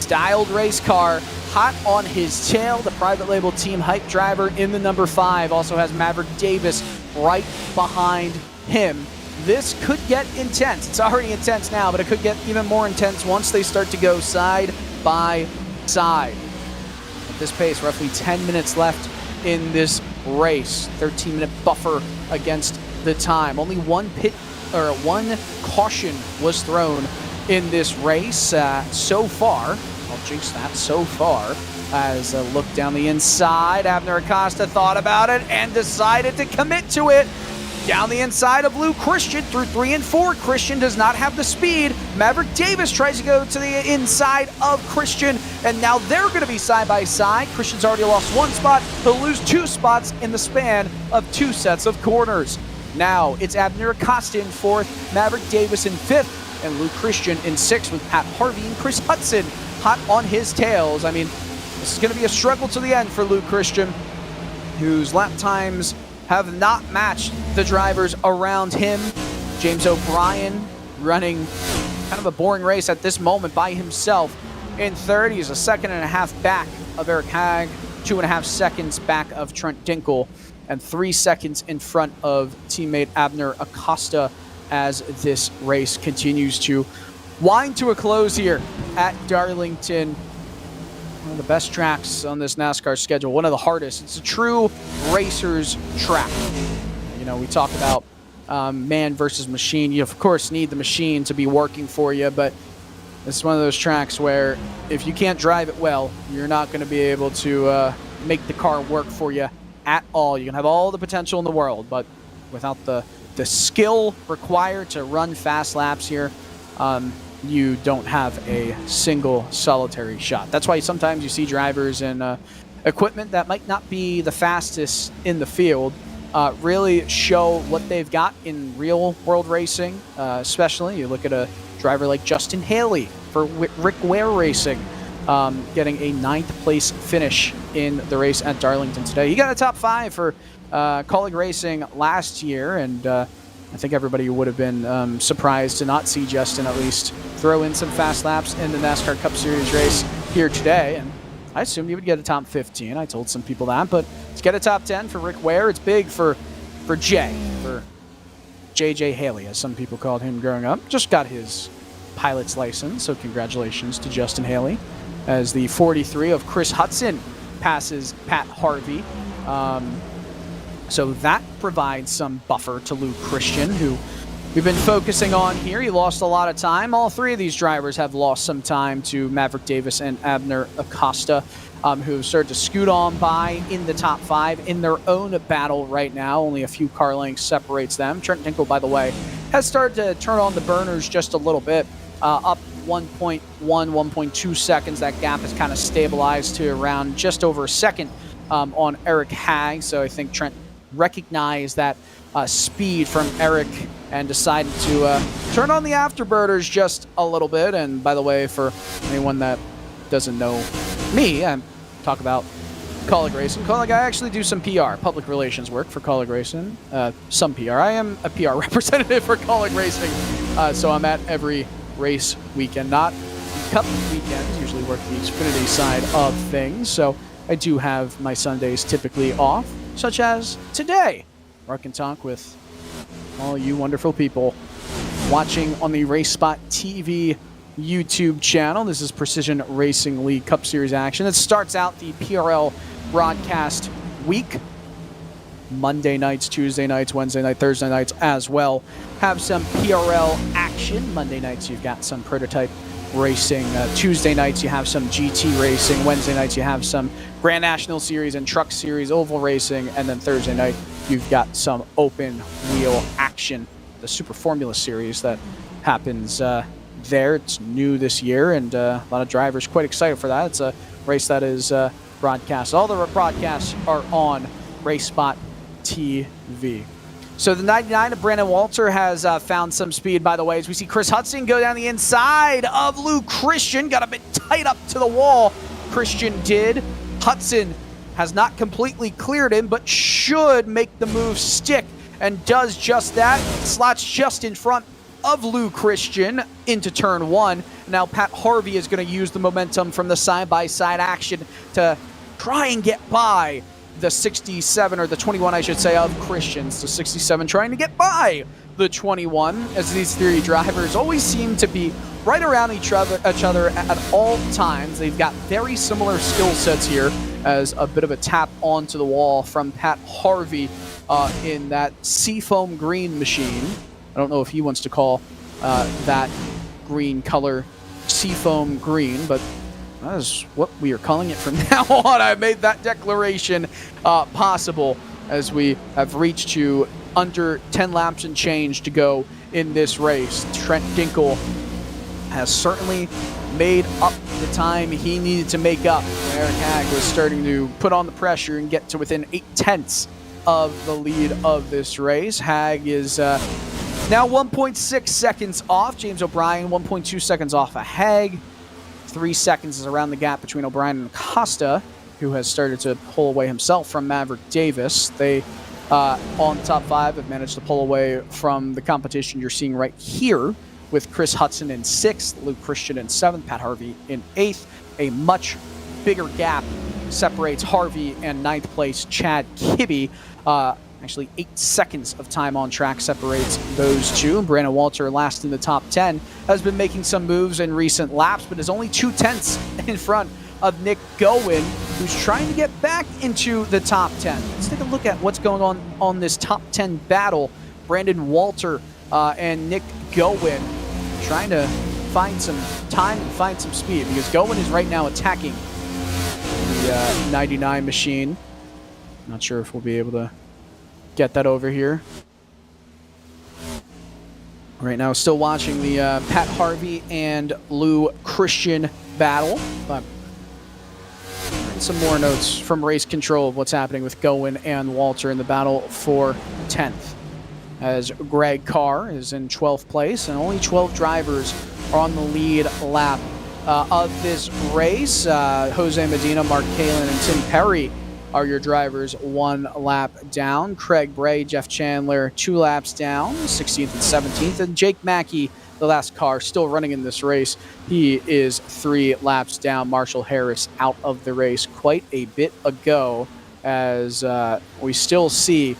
styled race car hot on his tail. The private label team hype driver in the number 5 also has Maverick Davis right behind him. This could get intense. It's already intense now, but it could get even more intense once they start to go side by side. At this pace, roughly 10 minutes left in this race. 13-minute buffer against the time. Only one caution was thrown in this race so far. I'll jinx that, so far. As a look down the inside, Abner Acosta thought about it and decided to commit to it. Down the inside of Luke Christian through 3 and 4. Christian does not have the speed. Maverick Davis tries to go to the inside of Christian, and now they're going to be side by side. Christian's already lost 1 spot. He'll lose 2 spots in the span of 2 sets of corners. Now it's Abner Acosta in 4th, Maverick Davis in 5th, and Luke Christian in 6th with Pat Harvey and Chris Hudson hot on his tails. I mean, this is going to be a struggle to the end for Luke Christian, whose lap times have not matched the drivers around him. James O'Brien running kind of a boring race at this moment by himself in 3rd. He's a 2.5 seconds back of Eric Hagg, 2.5 seconds back of Trent Dinkle, and 3 seconds in front of teammate Abner Acosta as this race continues to wind to a close here at Darlington. One of the best tracks on this NASCAR schedule, one of the hardest. It's a true racer's track. You know, we talk about man versus machine. You, of course, need the machine to be working for you, but it's one of those tracks where if you can't drive it well, you're not going to be able to make the car work for you at all. You can have all the potential in the world, but without the skill required to run fast laps here, you don't have a single solitary shot. That's why sometimes you see drivers in equipment that might not be the fastest in the field really show what they've got in real world racing. Especially, you look at a driver like Justin Haley for Rick Ware Racing, getting a 9th place finish in the race at Darlington today. He got a top 5 for Colleague Racing last year, and I think everybody would have been surprised to not see Justin at least throw in some fast laps in the NASCAR Cup Series race here today. And I assumed he would get a top 15. I told some people that, but to get a top 10 for Rick Ware, it's big for JJ Haley, as some people called him growing up. Just got his pilot's license, so congratulations to Justin Haley, as the 43 of Chris Hudson passes Pat Harvey. So that provides some buffer to Luke Christian, who we've been focusing on here. He lost a lot of time. All three of these drivers have lost some time to Maverick Davis and Abner Acosta, who started to scoot on by in the top 5 in their own battle right now. Only a few car lengths separates them. Trent Dinkle, by the way, has started to turn on the burners just a little bit, up 1.1, 1.2 seconds. That gap has kind of stabilized to around just over a second on Eric Hag. So I think Trent recognized that speed from Eric and decided to turn on the afterburners just a little bit. And by the way, for anyone that doesn't know me, I talk about Colleague Racing. Colleague, I actually do some PR, public relations work for Colleague Racing. Some PR. I am a PR representative for Colleague Racing, so I'm at every race weekend, not Cup weekends. Usually work the Xfinity side of things, so I do have my Sundays typically off, such as today, where I can talk with all you wonderful people watching on the RaceSpotTV YouTube channel. This is Precision Racing League Cup Series action. It starts out the PRL broadcast week. Monday nights, Tuesday nights, Wednesday night, Thursday nights as well. Have some PRL action. Monday nights you've got some prototype racing. Tuesday nights you have some GT racing. Wednesday nights you have some Grand National Series and Truck Series oval racing. And then Thursday night you've got some open wheel action. The Super Formula Series that happens there. It's new this year, and a lot of drivers quite excited for that. It's a race that is broadcast. All the broadcasts are on RaceSpotTV. So the 99 of Brandon Walter has found some speed, by the way, as we see Chris Hudson go down the inside of Luke Christian. Got a bit tight up to the wall. Christian did. Hudson has not completely cleared him, but should make the move stick, and does just that. Slots just in front of Luke Christian into turn 1. Now Pat Harvey is going to use the momentum from the side-by-side action to try and get by the 67, or the 21, I should say, of Christians. The 67 trying to get by the 21, as these three drivers always seem to be right around each other at all times. They've got very similar skill sets here, as a bit of a tap onto the wall from Pat Harvey in that seafoam green machine. I don't know if he wants to call that green color seafoam green, but that is what we are calling it from now on. I made that declaration possible, as we have reached to under 10 laps and change to go in this race. Trent Dinkle has certainly made up the time he needed to make up. Eric Hag was starting to put on the pressure and get to within 8/10 of the lead of this race. Hag is now 1.6 seconds off James O'Brien, 1.2 seconds off of Hag. 3 seconds is around the gap between O'Brien and Acosta, who has started to pull away himself from Maverick Davis. They, on the top 5, have managed to pull away from the competition you're seeing right here, with Chris Hudson in 6th, Luke Christian in 7th, Pat Harvey in 8th. A much bigger gap separates Harvey and 9th place Chad Kibbe. Actually, 8 seconds of time on track separates those two. Brandon Walter, last in the top 10, has been making some moves in recent laps, but is only 2/10 in front of Nick Gowen, who's trying to get back into the top 10. Let's take a look at what's going on this top 10 battle. Brandon Walter and Nick Gowen trying to find some time and find some speed, because Gowen is right now attacking the 99 machine. Not sure if we'll be able to get that over here. Right now, still watching the Pat Harvey and Lou Christian battle. But some more notes from race control of what's happening with Gowen and Walter in the battle for 10th. As Greg Carr is in 12th place, and only 12 drivers are on the lead lap of this race. Jose Medina, Mark Kalin, and Tim Perry are your drivers 1 lap down. Craig Bray, Jeff Chandler 2 laps down, 16th and 17th. And Jake Mackey, the last car still running in this race, he is 3 laps down. Marshall Harris out of the race quite a bit ago, as we still see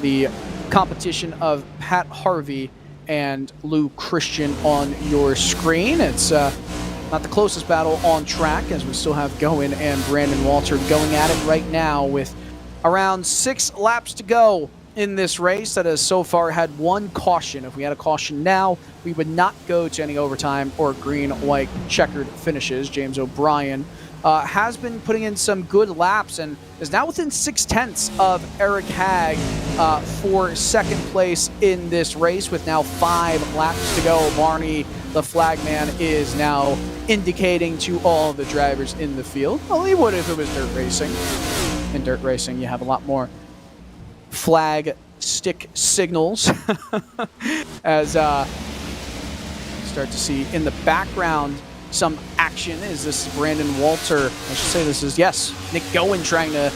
the competition of Pat Harvey and Lou Christian on your screen. It's not the closest battle on track, as we still have Gowen and Brandon Walter going at it right now, with Around 6 laps to go in this race that has so far had 1 caution. If we had a caution now, we would not go to any overtime or green, white, checkered finishes. James O'Brien has been putting in some good laps and is now within 0.6 of Eric Hag for second place in this race with now 5 laps to go. Barney, the flagman, is now indicating to all of the drivers in the field. Well, he would if it was dirt racing. In dirt racing, you have a lot more flag stick signals as start to see in the background some action. Is this Brandon Walter? I should say this is, yes, Nick Gowen trying to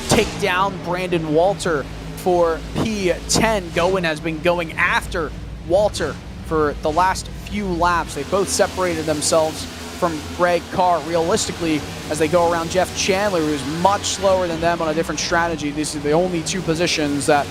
take down Brandon Walter for P10. Gowen has been going after Walter for the last few laps. They both separated themselves from Greg Carr realistically as they go around Jeff Chandler, who's much slower than them on a different strategy. These are the only 2 positions that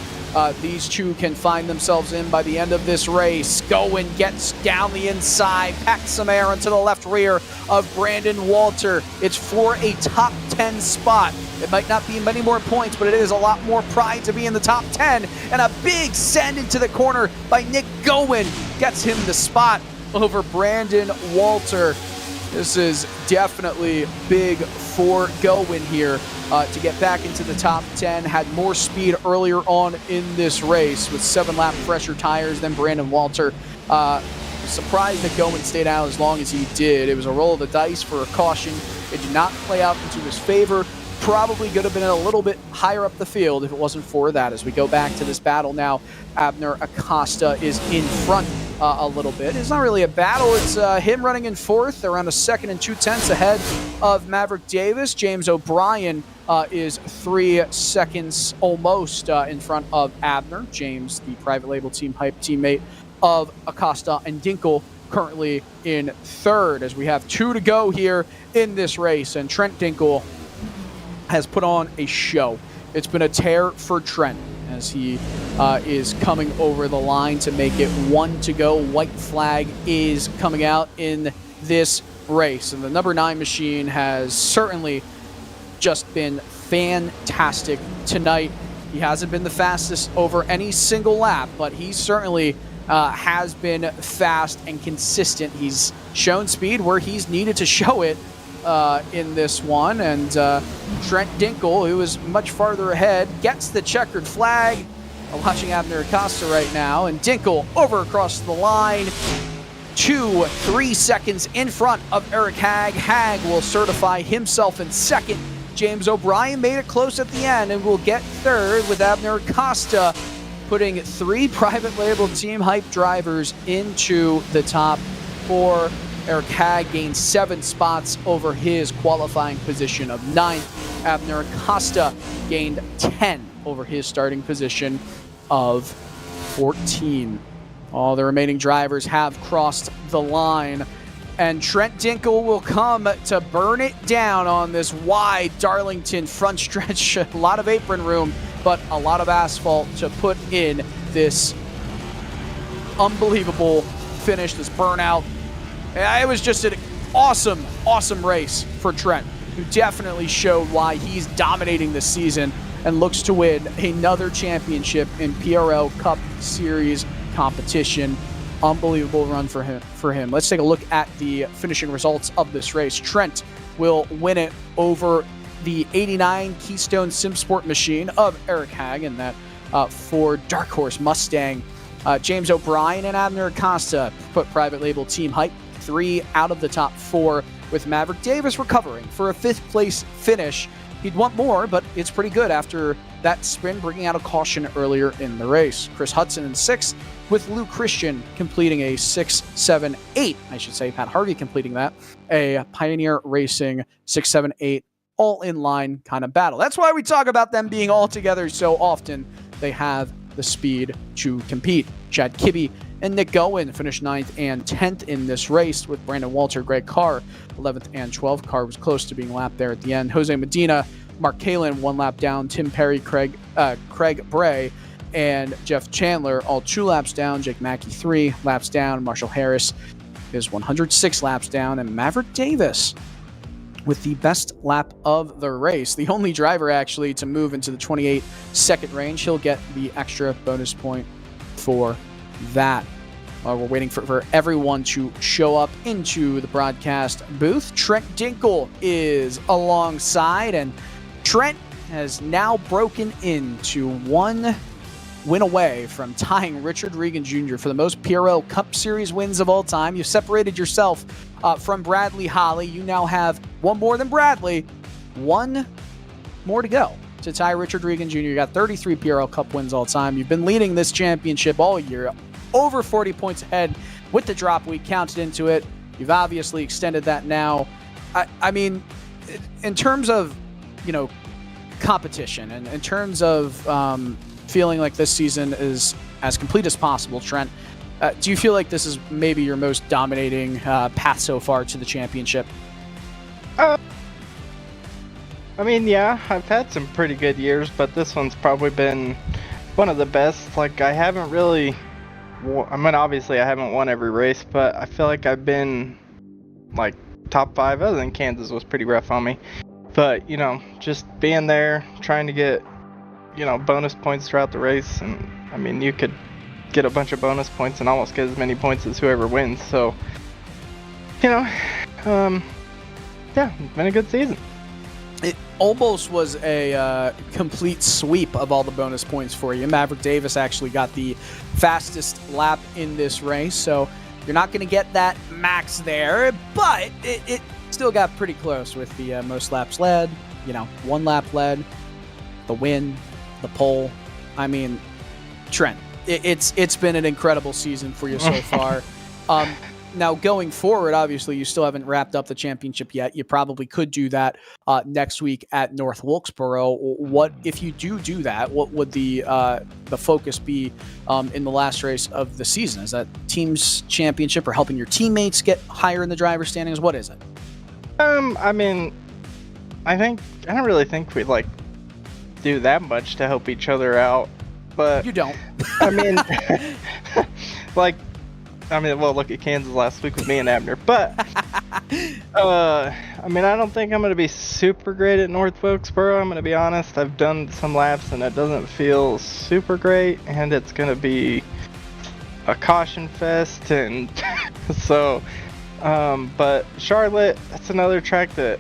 these 2 can find themselves in by the end of this race. Gowen gets down the inside, packs some air into the left rear of Brandon Walter. It's for a top 10 spot. It might not be many more points, but it is a lot more pride to be in the top 10. And a big send into the corner by Nick Gowen gets him the spot over Brandon Walter. This is definitely big for Gowen here to get back into the top 10. Had more speed earlier on in this race with 7-lap fresher tires than Brandon Walter. Surprised that Gowen stayed out as long as he did. It was a roll of the dice for a caution. It did not play out into his favor. Probably could have been a little bit higher up the field if it wasn't for that. As we go back to this battle now, Abner Acosta is in front a little bit. It's not really a battle. It's him running in 4th, around a 2nd and 2/10 ahead of Maverick Davis. James O'Brien is 3 seconds almost in front of Abner. James, the private label team hype teammate of Acosta and Dinkel, currently in 3rd as we have 2 to go here in this race. And Trent Dinkel has put on a show. It's been a tear for Trent as he is coming over the line to make it 1 to go. White flag is coming out in this race. And the number 9 machine has certainly just been fantastic tonight. He hasn't been the fastest over any single lap, but he certainly has been fast and consistent. He's shown speed where he's needed to show it in this one. And Trent Dinkel, who is much farther ahead, gets the checkered flag. I'm watching Abner Acosta right now, and Dinkel over across the line. 2-3 seconds in front of Eric Hag. Hag will certify himself in 2nd. James O'Brien made it close at the end and will get 3rd, with Abner Acosta putting 3 private label team hype drivers into the top 4. Eric Hag gained 7 spots over his qualifying position of 9th. Abner Acosta gained 10 over his starting position of 14. All the remaining drivers have crossed the line, and Trent Dinkel will come to burn it down on this wide Darlington front stretch. A lot of apron room, but a lot of asphalt to put in this unbelievable finish, this burnout. It was just an awesome, awesome race for Trent, who definitely showed why he's dominating this season and looks to win another championship in PRL Cup Series competition. Unbelievable run for him. Let's take a look at the finishing results of this race. Trent will win it over the 89 Keystone SimSport machine of Eric Hag and that Ford Dark Horse Mustang. James O'Brien and Abner Acosta put private label team hype 3 out of the top 4, with Maverick Davis recovering for a 5th place finish. He'd want more, but it's pretty good after that spin, bringing out a caution earlier in the race. Chris Hudson in 6th, with Lou Christian completing a 6, 7, 8. I should say Pat Harvey completing that. A Pioneer Racing 6, 7, 8, all in line kind of battle. That's why we talk about them being all together so often. They have the speed to compete. Chad Kibbe and Nick Gowen finished 9th and 10th in this race, with Brandon Walter, Greg Carr 11th and 12th. Carr was close to being lapped there at the end. Jose Medina, Mark Kalin 1 lap down, Tim Perry, Craig Bray, and Jeff Chandler all 2 laps down. Jake Mackey 3 laps down. Marshall Harris is 106 laps down, and Maverick Davis with the best lap of the race. The only driver actually to move into the 28-second range. He'll get the extra bonus point for that. We're waiting for everyone to show up into the broadcast booth. Trent Dinkle is alongside, and Trent has now broken into 1 win away from tying Richard Regan Jr. for the most PRL Cup Series wins of all time. You separated yourself from Bradley Holly. You now have 1 more than Bradley. 1 more to go to tie Richard Regan Jr. You got 33 PRL Cup wins all time. You've been leading this championship all year, over 40 points ahead with the drop week counted into it. You've obviously extended that now. I mean, in terms of, competition and in terms of feeling like this season is as complete as possible, Trent, do you feel like this is maybe your most dominating path so far to the championship? I mean, yeah, I've had some pretty good years, but this one's probably been one of the best. Like, I haven't really, obviously I haven't won every race, but I feel like I've been like top 5, other than Kansas was pretty rough on me. But, just being there, trying to get, bonus points throughout the race. And, I mean, you could get a bunch of bonus points and almost get as many points as whoever wins. So, yeah, it's been a good season. It almost was a complete sweep of all the bonus points for you. Maverick Davis actually got the fastest lap in this race, so you're not going to get that max there, but it still got pretty close with the most laps led, 1 lap led, the win, the pole. I mean, Trent, it's been an incredible season for you so far. Now, going forward, obviously, you still haven't wrapped up the championship yet. You probably could do that next week at North Wilkesboro. What if you do that? What would the focus be in the last race of the season? Is that team's championship or helping your teammates get higher in the driver's standings? What is it? I mean, I don't really think we do that much to help each other out, but you don't. I mean, well, look at Kansas last week with me and Abner. But, I mean, I don't think I'm going to be super great at North Wilkesboro. I'm going to be honest. I've done some laps, and it doesn't feel super great. And it's going to be a caution fest. And so, but Charlotte, that's another track that,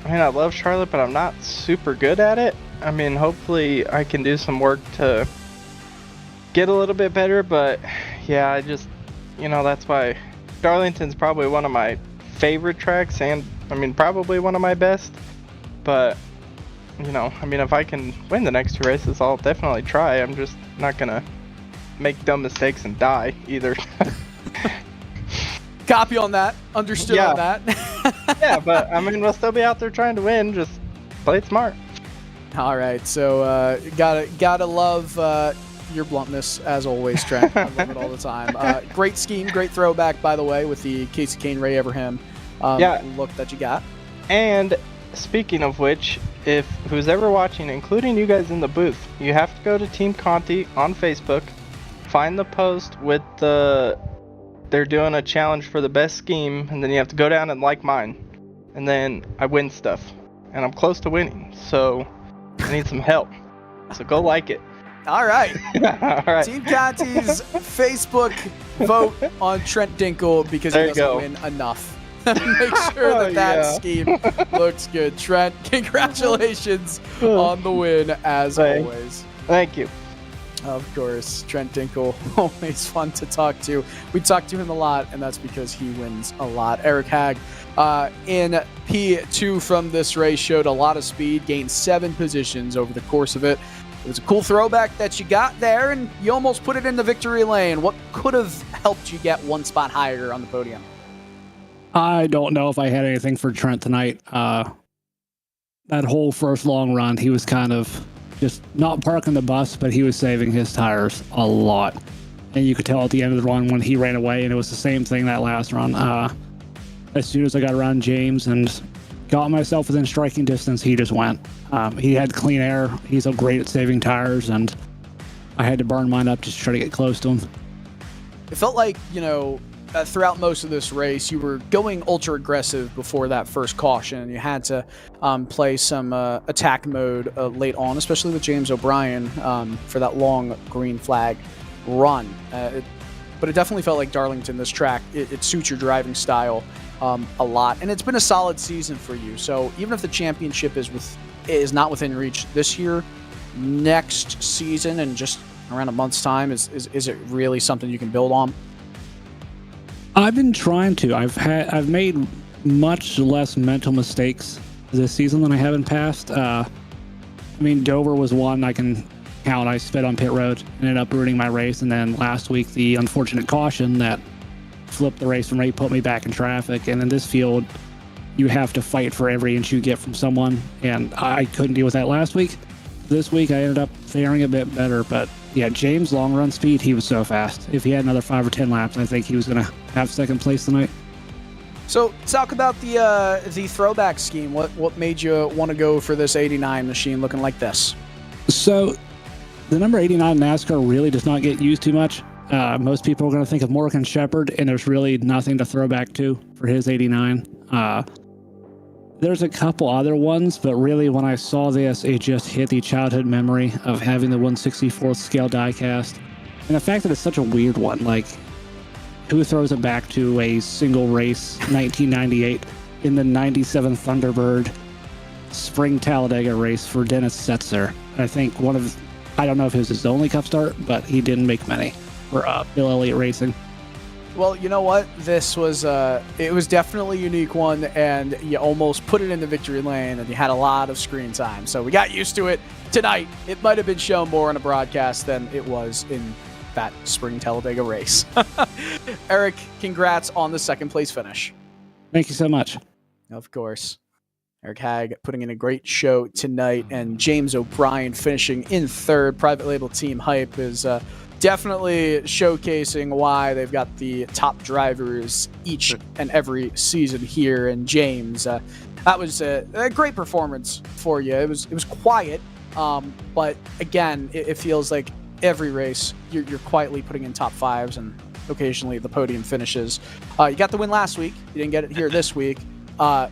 I love Charlotte, but I'm not super good at it. I mean, hopefully I can do some work to get a little bit better. But, yeah, I just... that's why Darlington's probably one of my favorite tracks, and probably one of my best. But if I can win the next 2 races, I'll definitely try. I'm just not gonna make dumb mistakes and die either. Copy on that. Understood on that. Yeah, but we'll still be out there trying to win. Just play it smart. All right, so gotta love your bluntness as always, Trent. I love it all the time. Great scheme, great throwback, by the way, with the Casey Kane, Ray Everham look that you got. And speaking of which, if who's ever watching, including you guys in the booth, you have to go to Team Conti on Facebook, find the post with they're doing a challenge for the best scheme, and then you have to go down and like mine, and then I win stuff, and I'm close to winning, so I need some help. So go like it. All right. All right. Team Conti's Facebook vote on Trent Dinkle because he doesn't win enough. Make sure that scheme looks good. Trent, congratulations on the win as always. Thank you. Of course, Trent Dinkle, always fun to talk to. We talk to him a lot, and that's because he wins a lot. Eric Hagg in P2 from this race showed a lot of speed, gained 7 positions over the course of it. It was a cool throwback that you got there, and you almost put it in the victory lane. What could have helped you get 1 spot higher on the podium? I don't know if I had anything for Trent tonight. That whole first long run, he was kind of just not parking the bus, but he was saving his tires a lot. And you could tell at the end of the run when he ran away, and it was the same thing that last run. As soon as I got around James and got myself within striking distance, he just went. He had clean air. He's so great at saving tires, and I had to burn mine up just to try to get close to him. It felt like, throughout most of this race, you were going ultra aggressive before that first caution. You had to play some attack mode late on, especially with James O'Brien for that long green flag run. But it definitely felt like Darlington, this track, it suits your driving style a lot. And it's been a solid season for you. So even if the championship is not within reach this year, next season and just around a month's time, is it really something you can build on? I've been trying to. I've made much less mental mistakes this season than I have in past. I mean, Dover was one I can count. I sped on pit road, ended up ruining my race, and then last week the unfortunate caution that flipped the race from me, put me back in traffic. And in this field, you have to fight for every inch you get from someone, and I couldn't deal with that last week. This week I ended up faring a bit better, but yeah, James' long run speed, he was so fast. If he had another 5 or 10 laps, I think he was going to have second place tonight. So talk about the throwback scheme. What made you want to go for this 89 machine looking like this? So the number 89 NASCAR really does not get used too much. Most people are going to think of Morgan Shepherd, and there's really nothing to throw back to for his 89. There's a couple other ones, but really when I saw this, it just hit the childhood memory of having the 1/64th scale diecast. And the fact that it's such a weird one, like, who throws it back to a single race 1998 in the 97 Thunderbird Spring Talladega race for Dennis Setzer? I think I don't know if it was his only Cup start, but he didn't make many for Bill Elliott Racing. Well, you know what? This was it was definitely a unique one, and you almost put it in the victory lane, and you had a lot of screen time. So we got used to it tonight. It might have been shown more on a broadcast than it was in that Spring Talladega race. Eric, congrats on the second place finish. Thank you so much. Of course. Eric Hagg putting in a great show tonight, and James O'Brien finishing in third. Private label team hype is definitely showcasing why they've got the top drivers each and every season here. And James, that was a great performance for you. It was quiet, but again, it feels like every race you're quietly putting in top fives and occasionally the podium finishes. You got the win last week. You didn't get it here this week, but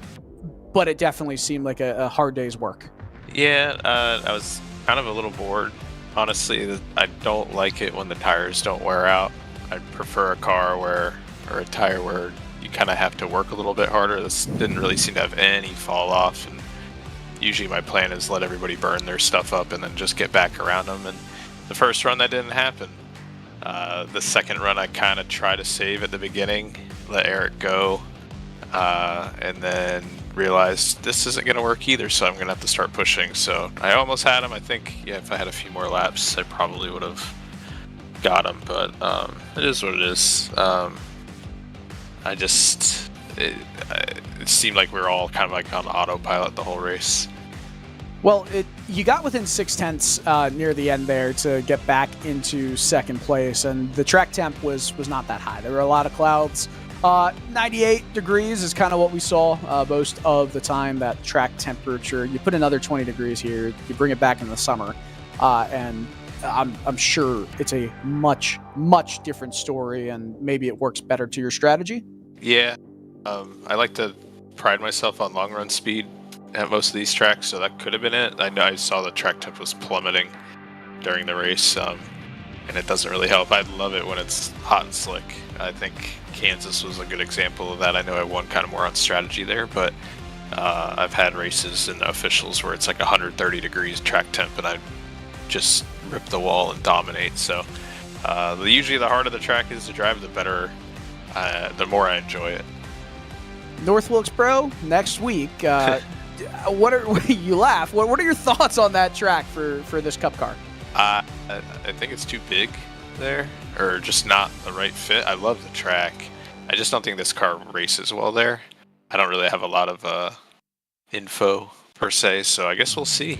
it definitely seemed like a hard day's work. Yeah, I was kind of a little bored. Honestly, I don't like it when the tires don't wear out. I prefer a car or a tire where you kind of have to work a little bit harder. This didn't really seem to have any fall off, and usually my plan is let everybody burn their stuff up and then just get back around them. And the first run, that didn't happen. The second run, I kind of try to save at the beginning, let Eric go, and then realized this isn't going to work either, so I'm going to have to start pushing. So I almost had him. I think, yeah, if I had a few more laps, I probably would have got him, but it is what it is. It seemed like we were all kind of like on autopilot the whole race. Well, you got within 0.6 near the end there to get back into second place, and the track temp was not that high. There were a lot of clouds. 98 degrees is kind of what we saw most of the time, that track temperature. You put another 20 degrees here, you bring it back in the summer, and I'm sure it's a much different story, and maybe it works better to your strategy. Yeah, I like to pride myself on long run speed at most of these tracks, so that could have been it. I know I saw the track temp was plummeting during the race, and it doesn't really help. I love it when it's hot and slick. I think Kansas was a good example of that. I know I won kind of more on strategy there, but I've had races in the officials where it's like 130 degrees track temp, and I just rip the wall and dominate. So usually the harder the track is to drive, the better, the more I enjoy it. North Wilkesboro next week. You laugh. What are your thoughts on that track for this Cup car? I think it's too big there, or just not the right fit. I love the track. I just don't think this car races well there. I don't really have a lot of info per se, so I guess we'll see.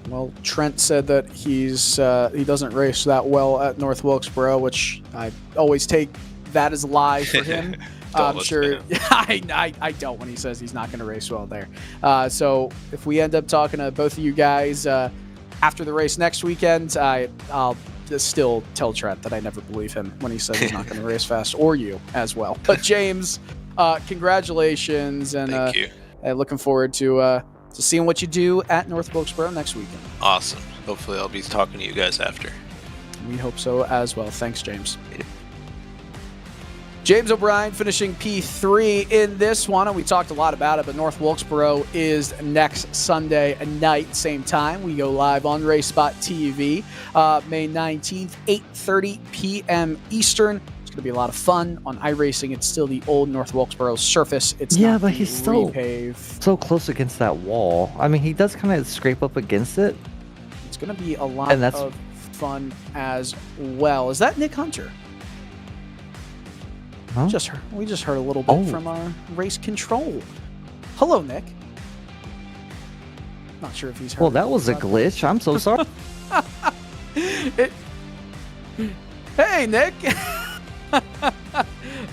Well, Trent said that he doesn't race that well at North Wilkesboro, which I always take that as a lie for him. I'm sure I don't when he says he's not going to race well there. So if we end up talking to both of you guys after the race next weekend, I'll still tell Trent that I never believe him when he says he's not going to race fast, or you as well. But James, congratulations, and Thank you. Looking forward to seeing what you do at North Wilkesboro next weekend. Awesome. Hopefully I'll be talking to you guys after. We hope so as well. Thanks, James. James O'Brien finishing P3 in this one, and we talked a lot about it, but North Wilkesboro is next Sunday night, same time. We go live on RaceSpotTV, May 19th, 8:30 p.m. Eastern. It's going to be a lot of fun on iRacing. It's still the old North Wilkesboro surface. It's yeah, not but he's so close against that wall. I mean, he does kind of scrape up against it. It's going to be a lot of fun as well. Is that Nick Hunter? Huh? We just heard a little bit from our race control. Hello, Nick. Not sure if he's heard. Well, that was a glitch. I'm so sorry. Hey, Nick.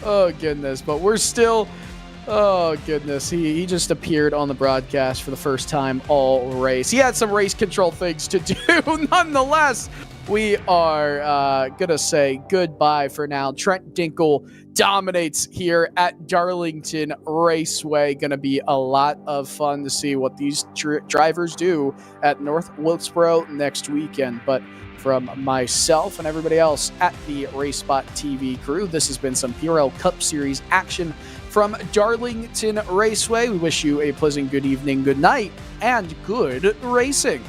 Oh, goodness. But we're still... Oh, goodness. He just appeared on the broadcast for the first time all race. He had some race control things to do. Nonetheless, we are going to say goodbye for now. Trent Dinkle dominates here at Darlington Raceway. Going to be a lot of fun to see what these drivers do at North Wilkesboro next weekend. But from myself and everybody else at the RaceSpotTV crew, this has been some PRL Cup Series action from Darlington Raceway. We wish you a pleasant good evening, good night, and good racing.